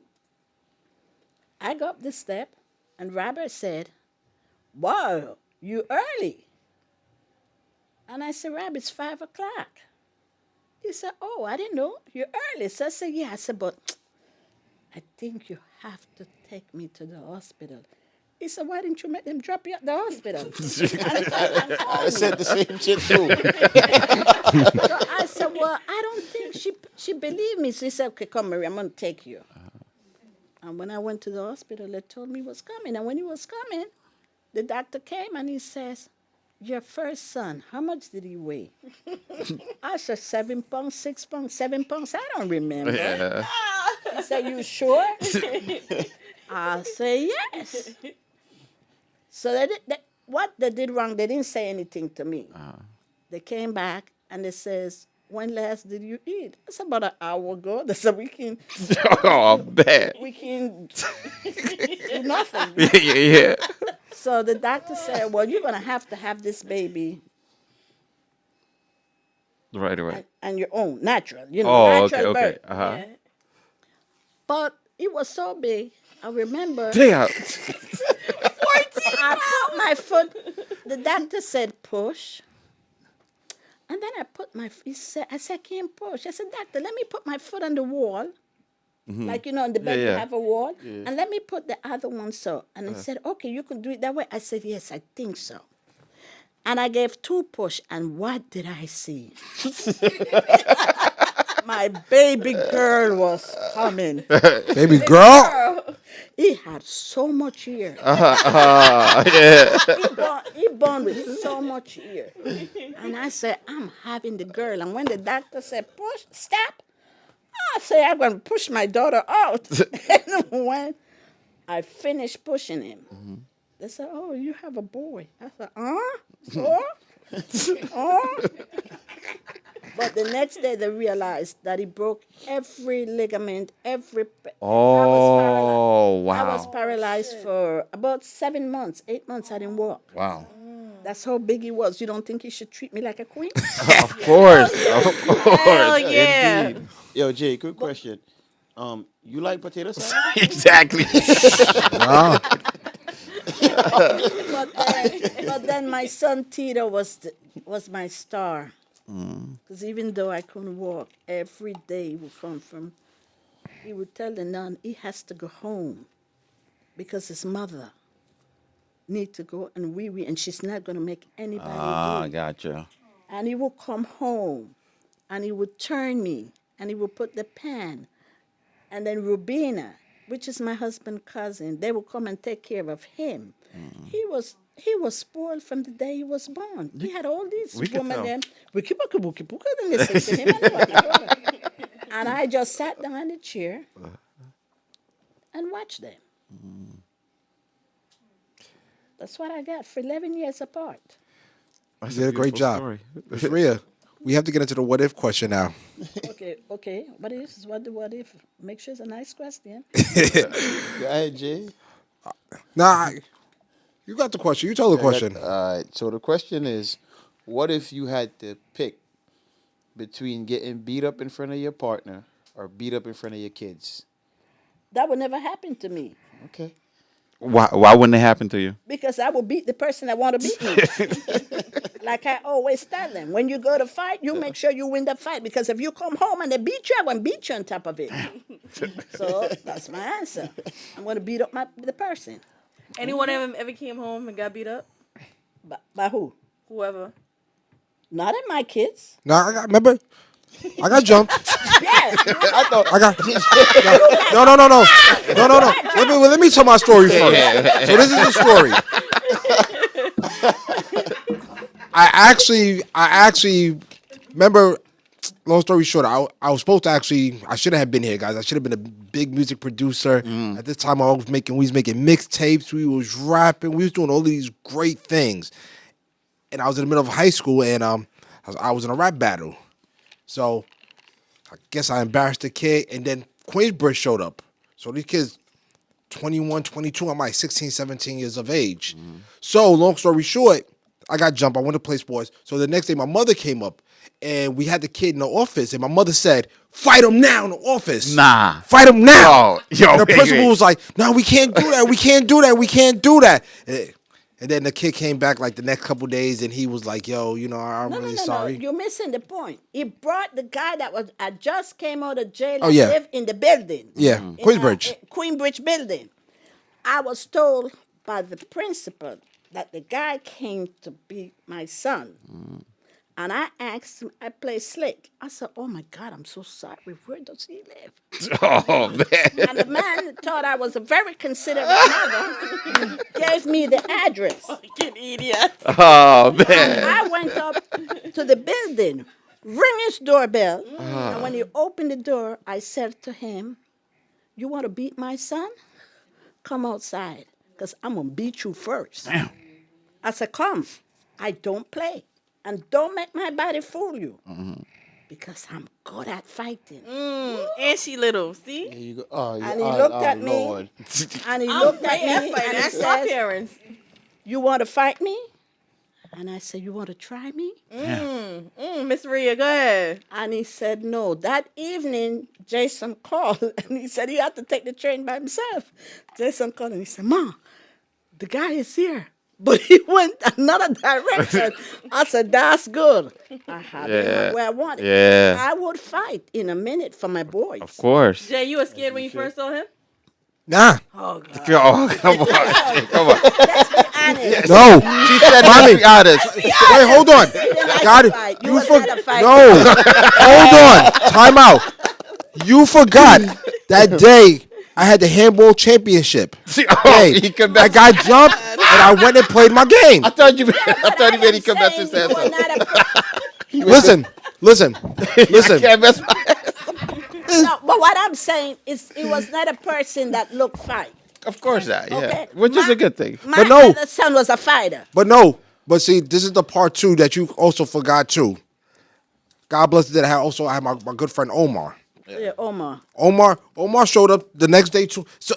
I got up the step, and Robert said, "Wow, you early." And I said, "Rob, it's 5 o'clock." He said, "Oh, I didn't know. You're early." So I said, "Yeah." I said, "But I think you have to take me to the hospital." He said, "Why didn't you make them drop you at the hospital?" And call I me. said the same shit too. So I said, "Well, I don't think she believed me." So he said, "Okay, come, Marie, I'm going to take you." And when I went to the hospital, they told me he was coming. And when he was coming, the doctor came and he says, "Your first son, how much did he weigh?" I said, 7 pounds, 6 pounds, 7 pounds. I don't remember. Yeah. He said, "You sure?" I say, "Yes." So what they did wrong, they didn't say anything to me. They came back and they says, "When last did you eat?" I said, "About an hour ago." They said, we can Oh, bad. do nothing." Yeah. So the doctor said, "Well, you're going to have this baby Right away. on your own, natural, Oh, okay, natural okay. birth." Uh-huh. Yeah. But it was so big, I remember Damn. I put my foot, the doctor said, "Push." And then I put I said, "I can't push." I said, "Doctor, let me put my foot on the wall." Like, in the bed, you yeah. have a wall. And let me put the other one so. And he said, "Okay, you can do it that way." I said, "Yes, I think so." And I gave 2 push. And what did I see? My baby girl was coming. Baby girl. He had so much hair. Yeah. He born with so much hair. And I said, "I'm having the girl." And when the doctor said, "Push, stop," I said, "I'm going to push my daughter out." And when I finished pushing him, they said, "Oh, you have a boy." I said, "Oh? Oh?" But the next day they realized that he broke every ligament, every. Oh, I was wow. paralyzed for about 7 months, 8 months. I didn't walk. Wow. That's how big he was. You don't think he should treat me like a queen? Of course. Of course. Hell yeah. Indeed. Yo, Jay, quick question. You like potato salad? Exactly. Wow. But then my son Tito was my star. Because even though I couldn't walk, every day he would come from, he would tell the nun he has to go home because his mother need to go and wee and she's not going to make anybody do it. Gotcha. And he would come home and he would turn me and he would put the pan. And then Rubina, which is my husband's cousin, they would come and take care of him. He was spoiled from the day he was born. He had all these We could women tell. there. And listen to him. I know what they're doing. And I just sat down in the chair and watched them. That's what I got for 11 years apart. You did a great job. Miss Rhea, we have to get into the what if question now. Okay. What if? Make sure it's a nice question. Go ahead, Jay. Nah, you got the question. You told the question. All right. So the question is, what if you had to pick between getting beat up in front of your partner or beat up in front of your kids? That would never happen to me Okay. Why wouldn't it happen to you? because I will beat the person that want to beat me. Like I always tell them, when you go to fight, you make sure you win the fight because if you come home and they beat you, I want to beat you on top of it. So that's my answer. I'm going to beat up the person. Anyone ever came home and got beat up? By who? Whoever. Not in my kids. No, remember, I got jumped. Yeah. I thought I got no. Let me tell my story first. So this is the story. I actually remember. Long story short, I was supposed to I shouldn't have been here, guys. I should have been a big music producer. At this time, we was making mixtapes. We was rapping. We was doing all these great things. And I was in the middle of high school, and I was in a rap battle. So I guess I embarrassed the kid, and then Queensbridge showed up. So these kids, 21, 22, I'm like 16, 17 years of age. So long story short, I got jumped. I went to play sports. So the next day, my mother came up, and we had the kid in the office, and my mother said, "Fight him now in the office. Nah. Fight him now." Yo, And the wait, principal wait. was like, "No, we can't do that. We can't do that. We can't do that." And then the kid came back like the next couple days, and he was like, "Yo, I'm really sorry." No. You're missing the point. He brought the guy I just came out of jail Oh, and yeah. lived in the building. Yeah, In, Queensbridge. Queensbridge building. I was told by the principal that the guy came to beat my son. And I asked him, I played slick. I said, "Oh my God, I'm so sorry. Where does he live?" Oh man. And the man thought I was a very considerate mother, gave me the address. Fucking idiot. Oh man. I went up to the building, ring his doorbell, and when he opened the door, I said to him, "You want to beat my son? Come outside, because I'm going to beat you first." Damn. I said, "Come. I don't play. And don't make my body fool you. Because I'm good at fighting." And she little. See? Here you go. Oh, yeah. And he looked at me. Lord. And he I'm looked at great at me fighting. and he Ask my says, parents. "You want to fight me?" And I said, "You want to try me?" Miss Rhea, go ahead. And he said, "No." That evening, Jason called and he said he had to take the train by himself. Jason called and he said, "Ma, the guy is here." But he went another direction. I said, "That's good." I had him where I wanted. Yeah. I would fight in a minute for my boys. Of course. Jay, you were scared when you first saw him? Nah, Oh, God. Oh, come on. Come on. Honest. no. She said, "Mommy, be honest." Wait, hold on. like Got to it. fight. You You was forgot. not a fighter. No. Hold on. Time out. You forgot that day I had the handball championship. Hey, he come I back. got jumped and I went and played my game. I thought you. But I thought he I made he am come back saying his ass you were up. not a- Listen. Can't mess my. No, but what I'm saying is it was not a person that looked fight. Of course not. Yeah, Okay. which is a good thing. My But no. other son was a fighter. But see, this is the part two that you also forgot too. God bless it that I had my good friend Omar. Yeah, Omar. Omar showed up the next day too. So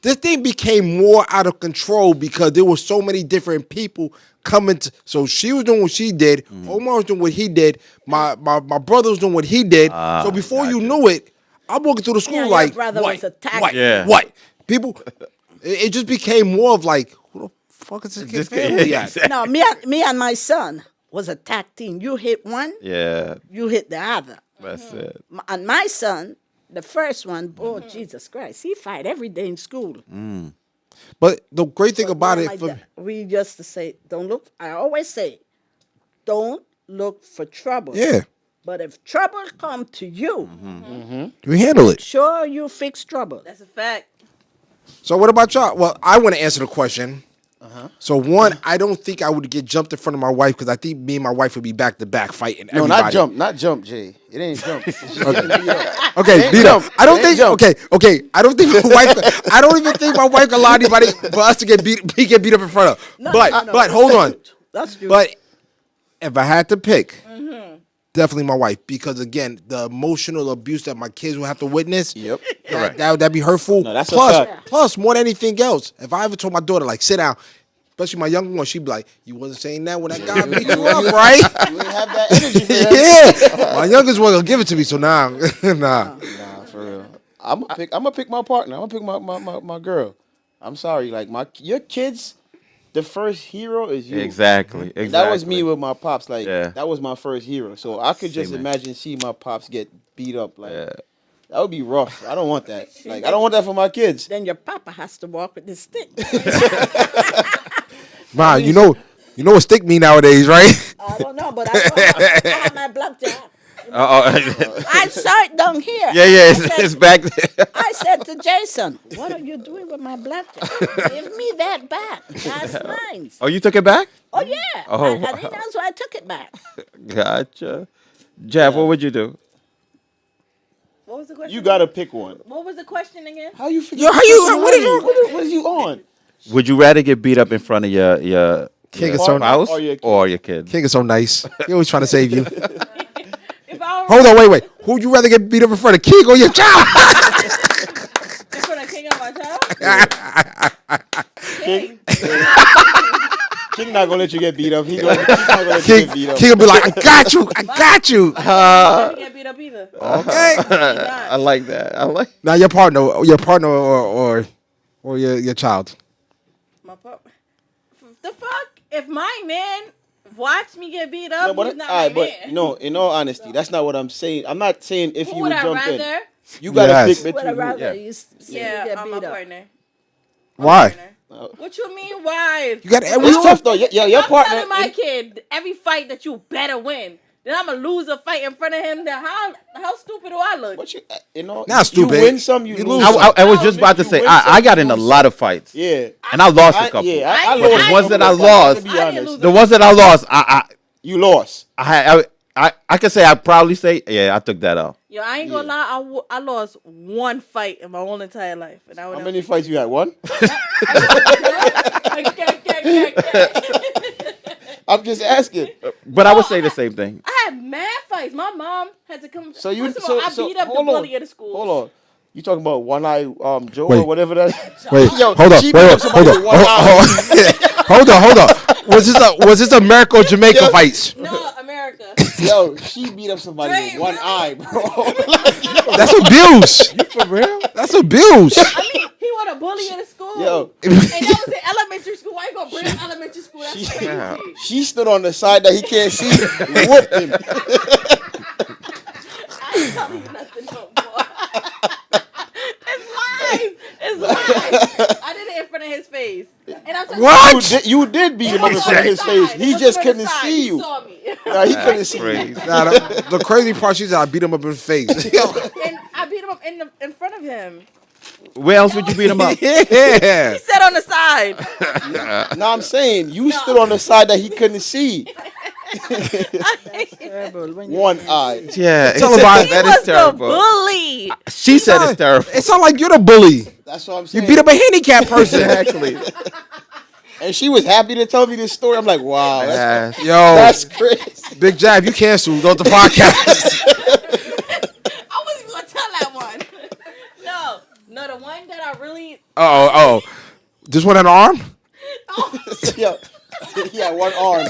this thing became more out of control because there were so many different people coming. So she was doing what she did. Omar was doing what he did. My brother was doing what he did. So before you knew it, I'm walking through the school Yeah, your like, brother what? was attacked. What? Yeah. What? People, it just became more of like, who the fuck is this This kid family kid- at? No, me and my son was a tag team. You hit one, Yeah, you hit the other. that's it. And my son, the first one, oh Jesus Christ, he fight every day in school. But the great thing about Me it, and for, my we just to say, don't look. I always say, don't look for trouble. yeah, But if trouble come to you, we handle it. sure you fix trouble. That's a fact. So what about y'all? Well, I want to answer the question. So one, I don't think I would get jumped in front of my wife because I think me and my wife would be back to back fighting. No, everybody. not jump, Jay. It ain't jump. It's just getting beat up. Okay, Ain't beat up. jump. I don't Ain't think. jump. Okay. I don't think my wife. I don't even think my wife can allow anybody for us to get beat up in front of. No, but no, no, but hold on. That's true. But if I had to pick, definitely my wife because again, the emotional abuse that my kids will have to witness. Yep. That'd be hurtful. No, that's a plus, fact. plus more than anything else, if I ever told my daughter like sit down, especially my younger one, she'd be like, "You wasn't saying that when that guy beat you up, right?" You ain't have that energy for that. Yeah, my youngest one gonna give it to me. So now, nah. Nah, for real. I'm gonna pick my partner. I'm gonna pick my girl. I'm sorry, like your kids, the first hero is you. Exactly. And that was me with my pops. Like Yeah. that was my first hero. So I could just Same, man. imagine see my pops get beat up. Like Yeah. that would be rough. I don't want that. Like I don't want that for my kids. then your papa has to walk with the stick. Man, you know what stick mean nowadays, right? I don't know, but I have my blackjack. Oh, I saw it down here. yeah. I It's, said, it's back there. I said to Jason, "What are you doing with my blackjack? Give me that back. That's mine." Oh, you took it back? Oh yeah. Oh, I think wow. that's why I took it back. Gotcha. Jeff, what would you do? What was the question? You gotta pick one. What was the question again? How you forget? Yo, how you- what is What is you on? Would you rather get beat up in front of your King your is so spouse or your kid? or your kid? King is so nice. He always trying to save you. If I were Hold on, wait. Who would you rather get beat up in front of King or your child? in front of King of my child, King. King not gonna let you get beat up. He's not gonna let you get beat up. King will be like, I got you. I didn't get beat up either. Okay. I like that. I like. Now your partner or your child. My pop. The fuck? If my man watched me get beat up, No, but, he's not alright, my but man. no, in all honesty, that's not what I'm saying. I'm not saying if Who you would would I jump rather? in. You gotta Yes. pick Would I between who. rather Yeah. you see Yeah, you get I'm my beat up? partner. Why? Partner. What you mean? Why? You got It's tough though. Yeah, your I'm partner. telling my kid every fight that you better win. Then I'm gonna lose a fight in front of him. Then how stupid do I look? What you know? Not stupid. You win some, you You lose lose some. I was just about to You say win I some, got you in a lose lot of fights, Yeah. and I lost a couple. I I- lost. the ones that I couple, lost- to be I didn't honest. lose The ones that I lost, You lost. I could say I probably say yeah I took that out. Yo, I ain't gonna lie. I lost one fight in my whole entire life, and I would How many fights you had? One? I'm just asking. But I would say the same thing. I had mad fights. My mom had to come. So you First of all, I beat up the bully at the school. Hold on. You talking about one eye Joe Wait. or whatever that? Wait, Yo, hold on, she wait, beat up hold somebody on, with one eye. hold on. Was this America or Jamaica Yo. fights? No, America. Yo, she beat up somebody with Dre, one really? eye, bro. That's abuse. For real? That's abuse. I mean, he was a bully at the school. Yo. And that was in elementary school. Why you gonna bring up elementary school? That's She- crazy. She stood on the side that he can't see, whooped him. I ain't telling you nothing no more. It's lies. I did it in front of his face. And I'm telling What? You did beat him up in front of his face. He just couldn't see He you. saw me. Nah, he couldn't see you. Crazy. Nah, the crazy part, she said I beat him up in the face. And I beat him up in front of him. Where else would you beat him up? Yeah. He sat on the side. No, I'm saying you stood on the side that he couldn't see. Terrible. When you- One eye. Yeah, Tell him about it. that He was is terrible. the bully. She said it's terrible. It sounds like you're the bully. That's what I'm You saying. beat up a handicapped person. Exactly. And she was happy to tell me this story. I'm like, wow, Yes. Yo, that's crazy. Big Jab, you canceled on the podcast. I wasn't gonna tell that one. No, the one that I really. Oh. This one had an arm? Oh, Yo, he had one arm.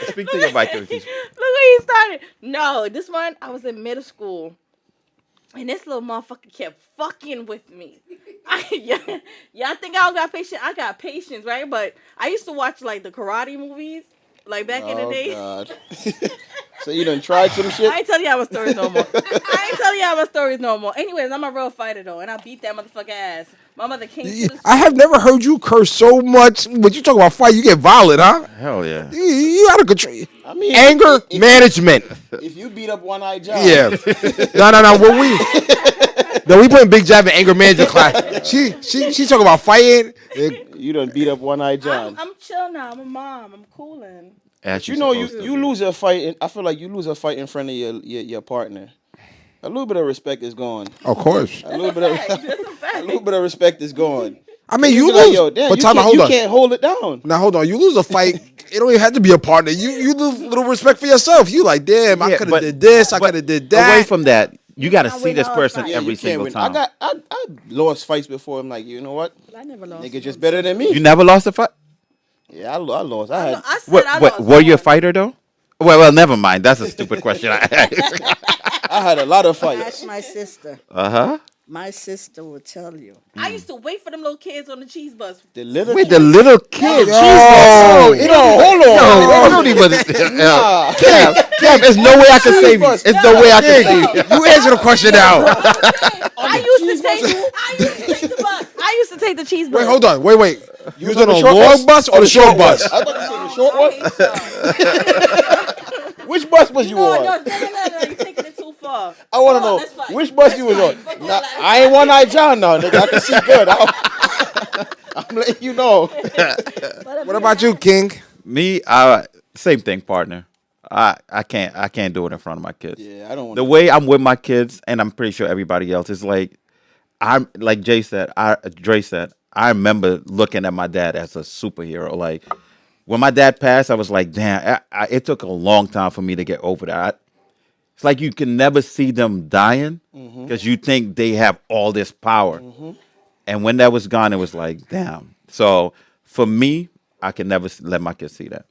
Speak to your mic. Look where he started. No, this one I was in middle school, and this little motherfucker kept fucking with me. Y'all think I don't got patience? I got patience, right? But I used to watch like the karate movies, like back in the Oh day. God. So you done tried some shit? I ain't telling y'all my stories no more. I ain't telling y'all my stories no more. Anyways, I'm a real fighter though, and I beat that motherfucker ass. My mother came to the I have never heard you curse so much. When you talk about fight, you get violent, huh? Hell yeah. You out of control. I mean, Anger management. If you beat up One-Eyed John, Yeah. No. When we put in Big Jab in anger management class. She talking about fighting. you done beat up One-Eyed John. I'm chill now. I'm a mom. I'm cooling. As You know, you supposed to you be. lose a fight. I feel like you lose a fight in front of your partner. A little bit of respect is gone. Of course. A little bit of That's a a fact. little bit of respect is gone. I mean, You you be like, lose. yo, damn, But you time out, can't, hold you on. can't hold it down. Now hold on. You lose a fight. It don't even have to be a partner. You lose a little respect for yourself. You like, damn, I Yeah, could have but- did this. I but could have did that. Away from that, you got to can't see win this all person fights. Yeah, every you can't single win. time. I lost fights before. I'm like, you know what? I never lost. Nigga just better than me. You never lost a fight? Yeah, I lost. I had. I said What, I what, lost were you a one. fighter, though? Well, never mind. That's a stupid question I asked. I had a lot of Ask fights. my sister. Uh-huh. My sister will tell you. I used to wait for them little kids on the cheese bus. The little Wait, the little kid. Yo, You know, hold on. I don't even. Nah. Kev, there's no way I can save you. bus. There's no way I can save you. You answer the question now. I used to take the bus. I used to take the cheese bus. Wait, hold on. Wait. You was on the a short long bus or the short bus? I thought you said the short I one. hate y'all. Which bus was you No, on? you're taking it too far. I want to Come on, know let's fight. which bus Let's you was fight. on. Fuck all Nah, that. I ain't One-Eyed John now, nigga. I can see good. I'm letting you know. What about you, King? Me, same thing, partner. I can't do it in front of my kids. Yeah, I don't want The way I'm with my kids, and I'm pretty sure everybody else is like, I'm like Dre said. I remember looking at my dad as a superhero. Like when my dad passed, I was like, damn. It took a long time for me to get over that. It's like you can never see them dying because you think they have all this power, and when that was gone, it was like, damn. So for me, I can never let my kids see that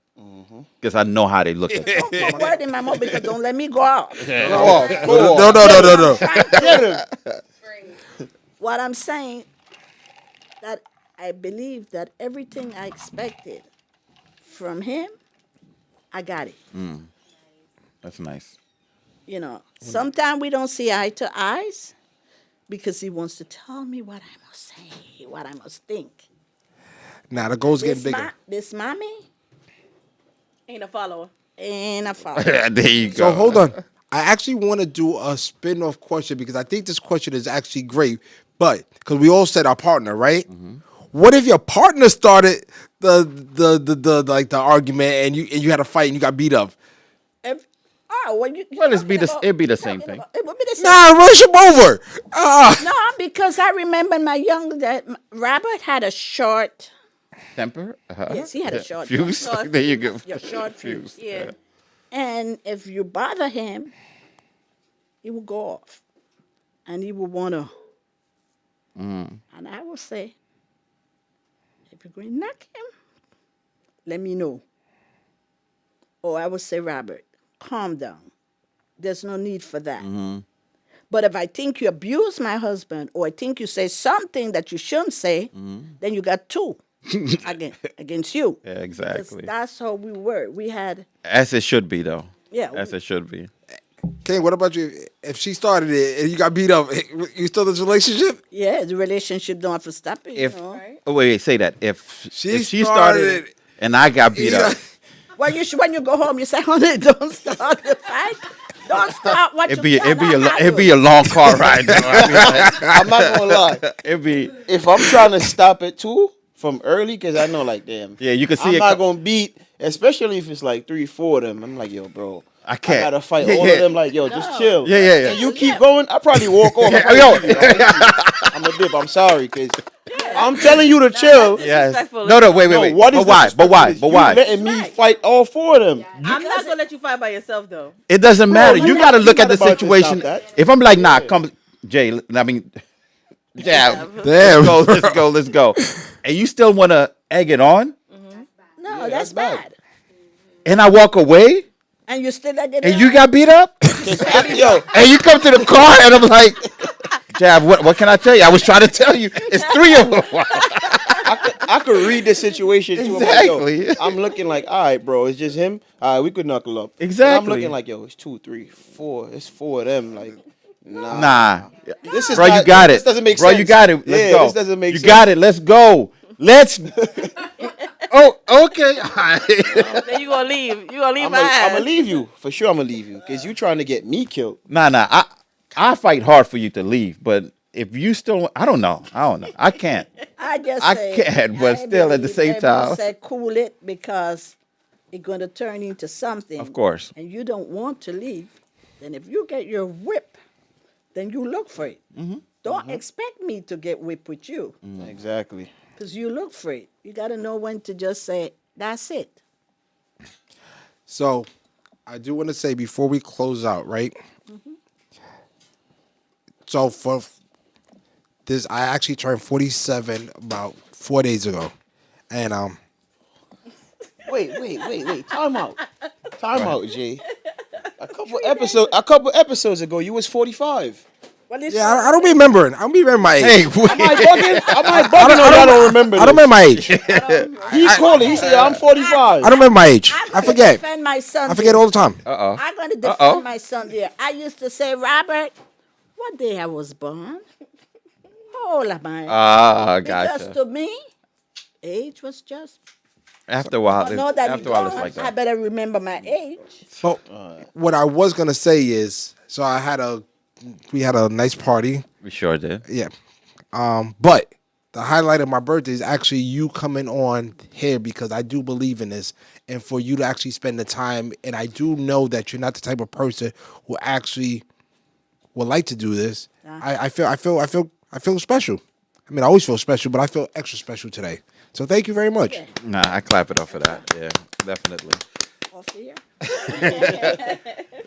because I know how they look at you. Don't put word in my mouth because don't let me go out. Go off. Go off. No. Get him. What I'm saying, that I believe that everything I expected from him, I got it. That's nice. You know, sometimes we don't see eye to eyes because he wants to tell me what I must say, what I must think. Now the goal's getting This, bigger. this mommy Ain't a follower. ain't a father. There you go. So hold on. I actually want to do a spin-off question because I think this question is actually great. But because we all said our partner, right? What if your partner started the argument and you had a fight and you got beat up? Well, it'd be the same thing. It would be the same. Nah, rush him over. No, because I remember my young that Robert had a short. Temper? Uh-huh. Yes, he had a short Fuse. Short There you go. Yeah, short fuse. Yeah. And if you bother him, he will go off, and he will wanna. And I will say, if you're going to knock him, let me know. Or I will say, Robert, calm down. There's no need for that. But if I think you abuse my husband, or I think you say something that you shouldn't say, then you got two against you. Yeah, Because exactly. that's how we were. We had, As it should be, though. yeah. As it should be. King, what about you? If she started it and you got beat up, you still in this relationship? Yeah, the relationship don't have to stop it. If You know? oh, wait, say that. If She she started started it, and I got beat up, Well, when you go home, you say, honey, don't start the fight. Don't start what it'd you be cannot it'd be handle. a long car ride. Though. I mean, like, I'm not gonna lie. it'd be If I'm trying to stop it too from early, because I know, like, damn. yeah. You can see I'm it. not gonna beat, especially if it's like 3-4 of them. I'm like, yo, bro. I can't. I gotta fight Yeah, all yeah. of them. Like, yo, just chill. Yeah. And you keep going, I probably walk off. I'm a dip. I'm sorry, cause I'm telling you to chill. Yes. Disrespectful. No. Wait. No, what is But why? But why? disrespectful is But you why? letting me fight all four of them. I'm not gonna let you fight by yourself though. It doesn't matter. you You not- got to you look not at the about to situation. stop that. If I'm like, nah, come, Jay. I mean, yeah. Damn. Let's go. And you still want to egg it on, No, that's bad. and I walk away. And you still let it And out? you got beat up? Yo, And you come to the car and I'm like, Jab, what can I tell you? I was trying to tell you. It's 3 of them. I could read the situation too. Exactly. I'm like, yo, I'm looking like, all right, bro, it's just him. All right, we could knuckle up. And I'm Exactly. looking like, yo, it's 2, 3, 4. It's 4 of them. Like, Nah. This is Bro, not, you got this it. doesn't make Bro, sense. you got it. Let's yeah, go. This doesn't make you sense. got it. Let's go. Let's. Oh, okay. Then you gonna leave. You gonna leave I'm my ass. gonna leave you for sure. I'm gonna leave you because you trying to get me killed. Nah. I fight hard for you to leave, but if you still, I don't know. I can't. I just I say, can't, but still at the believe same everyone time. say cool it because it's going to turn into something. Of course. And you don't want to leave. Then if you get your whip, then you look for it. Mm-hmm. Don't expect me to get whipped with you Exactly. because you look for it. You got to know when to just say, that's it. So, I do want to say before we close out, right? So for this, I actually turned 47 about 4 days ago, and Wait. Time out, Jay. A couple episodes ago, you was 45. Well, it's yeah, I don't remember it. I don't remember my age. Hey, Am I bugging? Or y'all don't remember? I don't remember my age. He called it. He said, "I'm 45." I don't remember my age. I'm I gonna forget. defend my son. I forget all the time. I'm going to defend Uh-oh. my son there. I used to say, Robert, what day I was born? How old am I? Because Gotcha. to me, age was just. After a while, I know that after a while, it's gone, like I that. better remember my age. But what I was gonna say is, so we had a nice party. We sure did. Yeah. But the highlight of my birthday is actually you coming on here because I do believe in this and for you to actually spend the time. And I do know that you're not the type of person who actually would like to do this. I feel special. I mean, I always feel special, but I feel extra special today. So thank you very much. Nah, I clap it up for that. Yeah, definitely. Off here.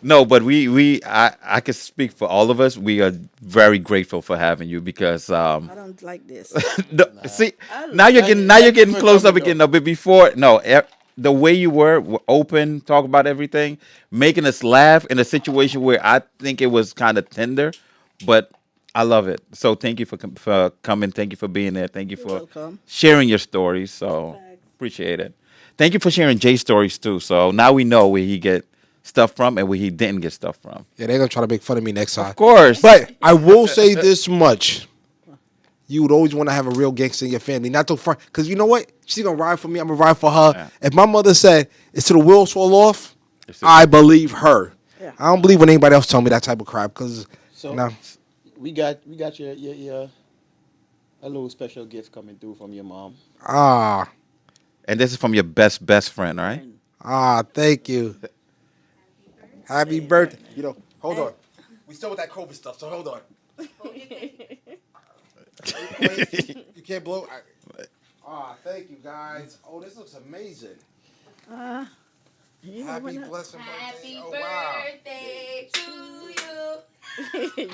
No, but I can speak for all of us. We are very grateful for having you because I don't like this. see now you're getting for close up coming, again. No, but before the way you were open, talk about everything, making us laugh in a situation where I think it was kind of tender, but I love it. So thank you for coming. Thank you for being there. Thank you for welcome. sharing your stories. So appreciate it. Thank you for sharing Jay's stories too. So now we know where he get stuff from and where he didn't get stuff from. Yeah, they're gonna try to make fun of me next time. Of course. But I will say this much. You would always want to have a real gangster in your family. Not to front. Because you know what? She's going to ride for me. I'm going to ride for her. Yeah. If my mother said, it's till the wheels fall off, It's I believe her. Yeah. I don't believe when anybody else tell me that type of crap. Because, So no. we got your a little special gift coming through from your mom. And this is from your best friend, right? Thank you. Happy birthday. You know, hold on. We still with that COVID stuff, so hold on. You can't blow. Thank you, guys. Oh, this looks amazing. Happy blessed birthday. Oh, wow. birthday to you.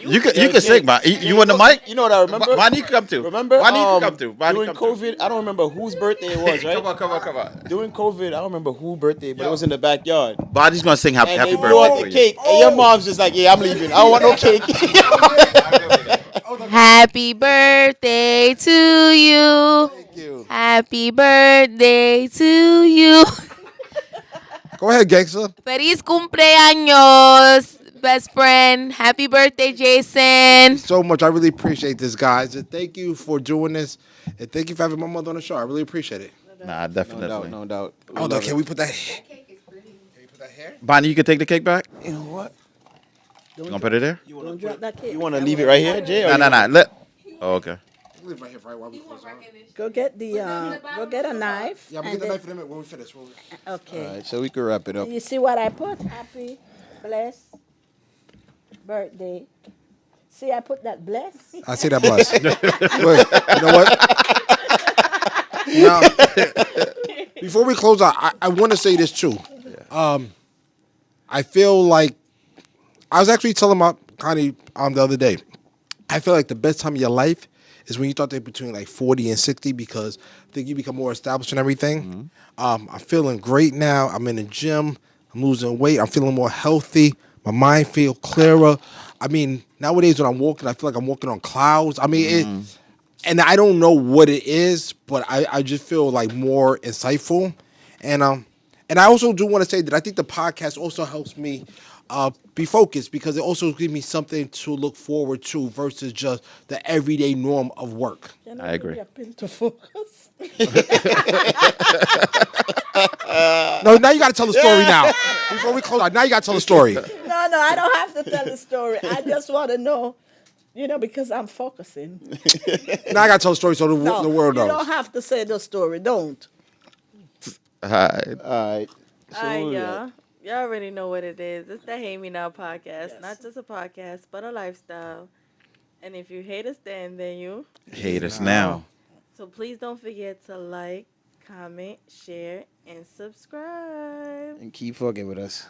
You can sing, man. You want the mic? You know what I remember? Why do you come to? Remember? Why do you come to? Why do you During come to? COVID, I don't remember whose birthday it was, right? Come on. During COVID, I don't remember whose birthday, but it was in the backyard. Body's gonna sing happy, And happy they birthday brought for the you. cake, and your mom's just like, "Yeah, I'm leaving. I don't want no cake." Happy birthday to you. Thank you. Happy birthday to you. Go ahead, gangster. Feliz cumpleaños, best friend. Happy birthday, Jason. So much. I really appreciate this, guys. And thank you for doing this. And thank you for having my mother on the show. I really appreciate it. Nah, definitely. No doubt. Hold on. Can we put that? Can we put that here? Bonnie, you can take the cake back. You know what? You gonna put it there? Don't drop that cake. You want to leave it right here, Jay? or Nah. Oh, okay. Leave right here, right while we close out. Go get a knife. Yeah, I'm gonna get the knife in a minute when we finish. Okay. All right, so we can wrap it up. You see what I put? Happy, blessed birthday. See, I put that bless. I say that bless. Wait, you know what? Now, before we close out, I want to say this too. I feel like I was actually telling my Connie the other day. I feel like the best time of your life is when you start to between like 40 and 60 because I think you become more established and everything. I'm feeling great now. I'm in the gym. I'm losing weight. I'm feeling more healthy. My mind feels clearer. I mean, nowadays when I'm walking, I feel like I'm walking on clouds. I mean, and I don't know what it is, but I just feel like more insightful. And I also do want to say that I think the podcast also helps me be focused because it also gives me something to look forward to versus just the everyday norm of work. Can I agree. give me a pin to focus? No, now you got to tell the story now. Before we close out, now you got to tell the story. No, I don't have to tell the story. I just want to know, because I'm focusing. Now I got to tell the story so No, the world you knows. don't have to say the story. Don't. All right. All right. All right, y'all. Y'all already know what it is. It's the Hate Me Now podcast. Yes. Not just a podcast, but a lifestyle. And if you hate us then you. Hate us now. So please don't forget to like, comment, share, and subscribe. And keep fucking with us.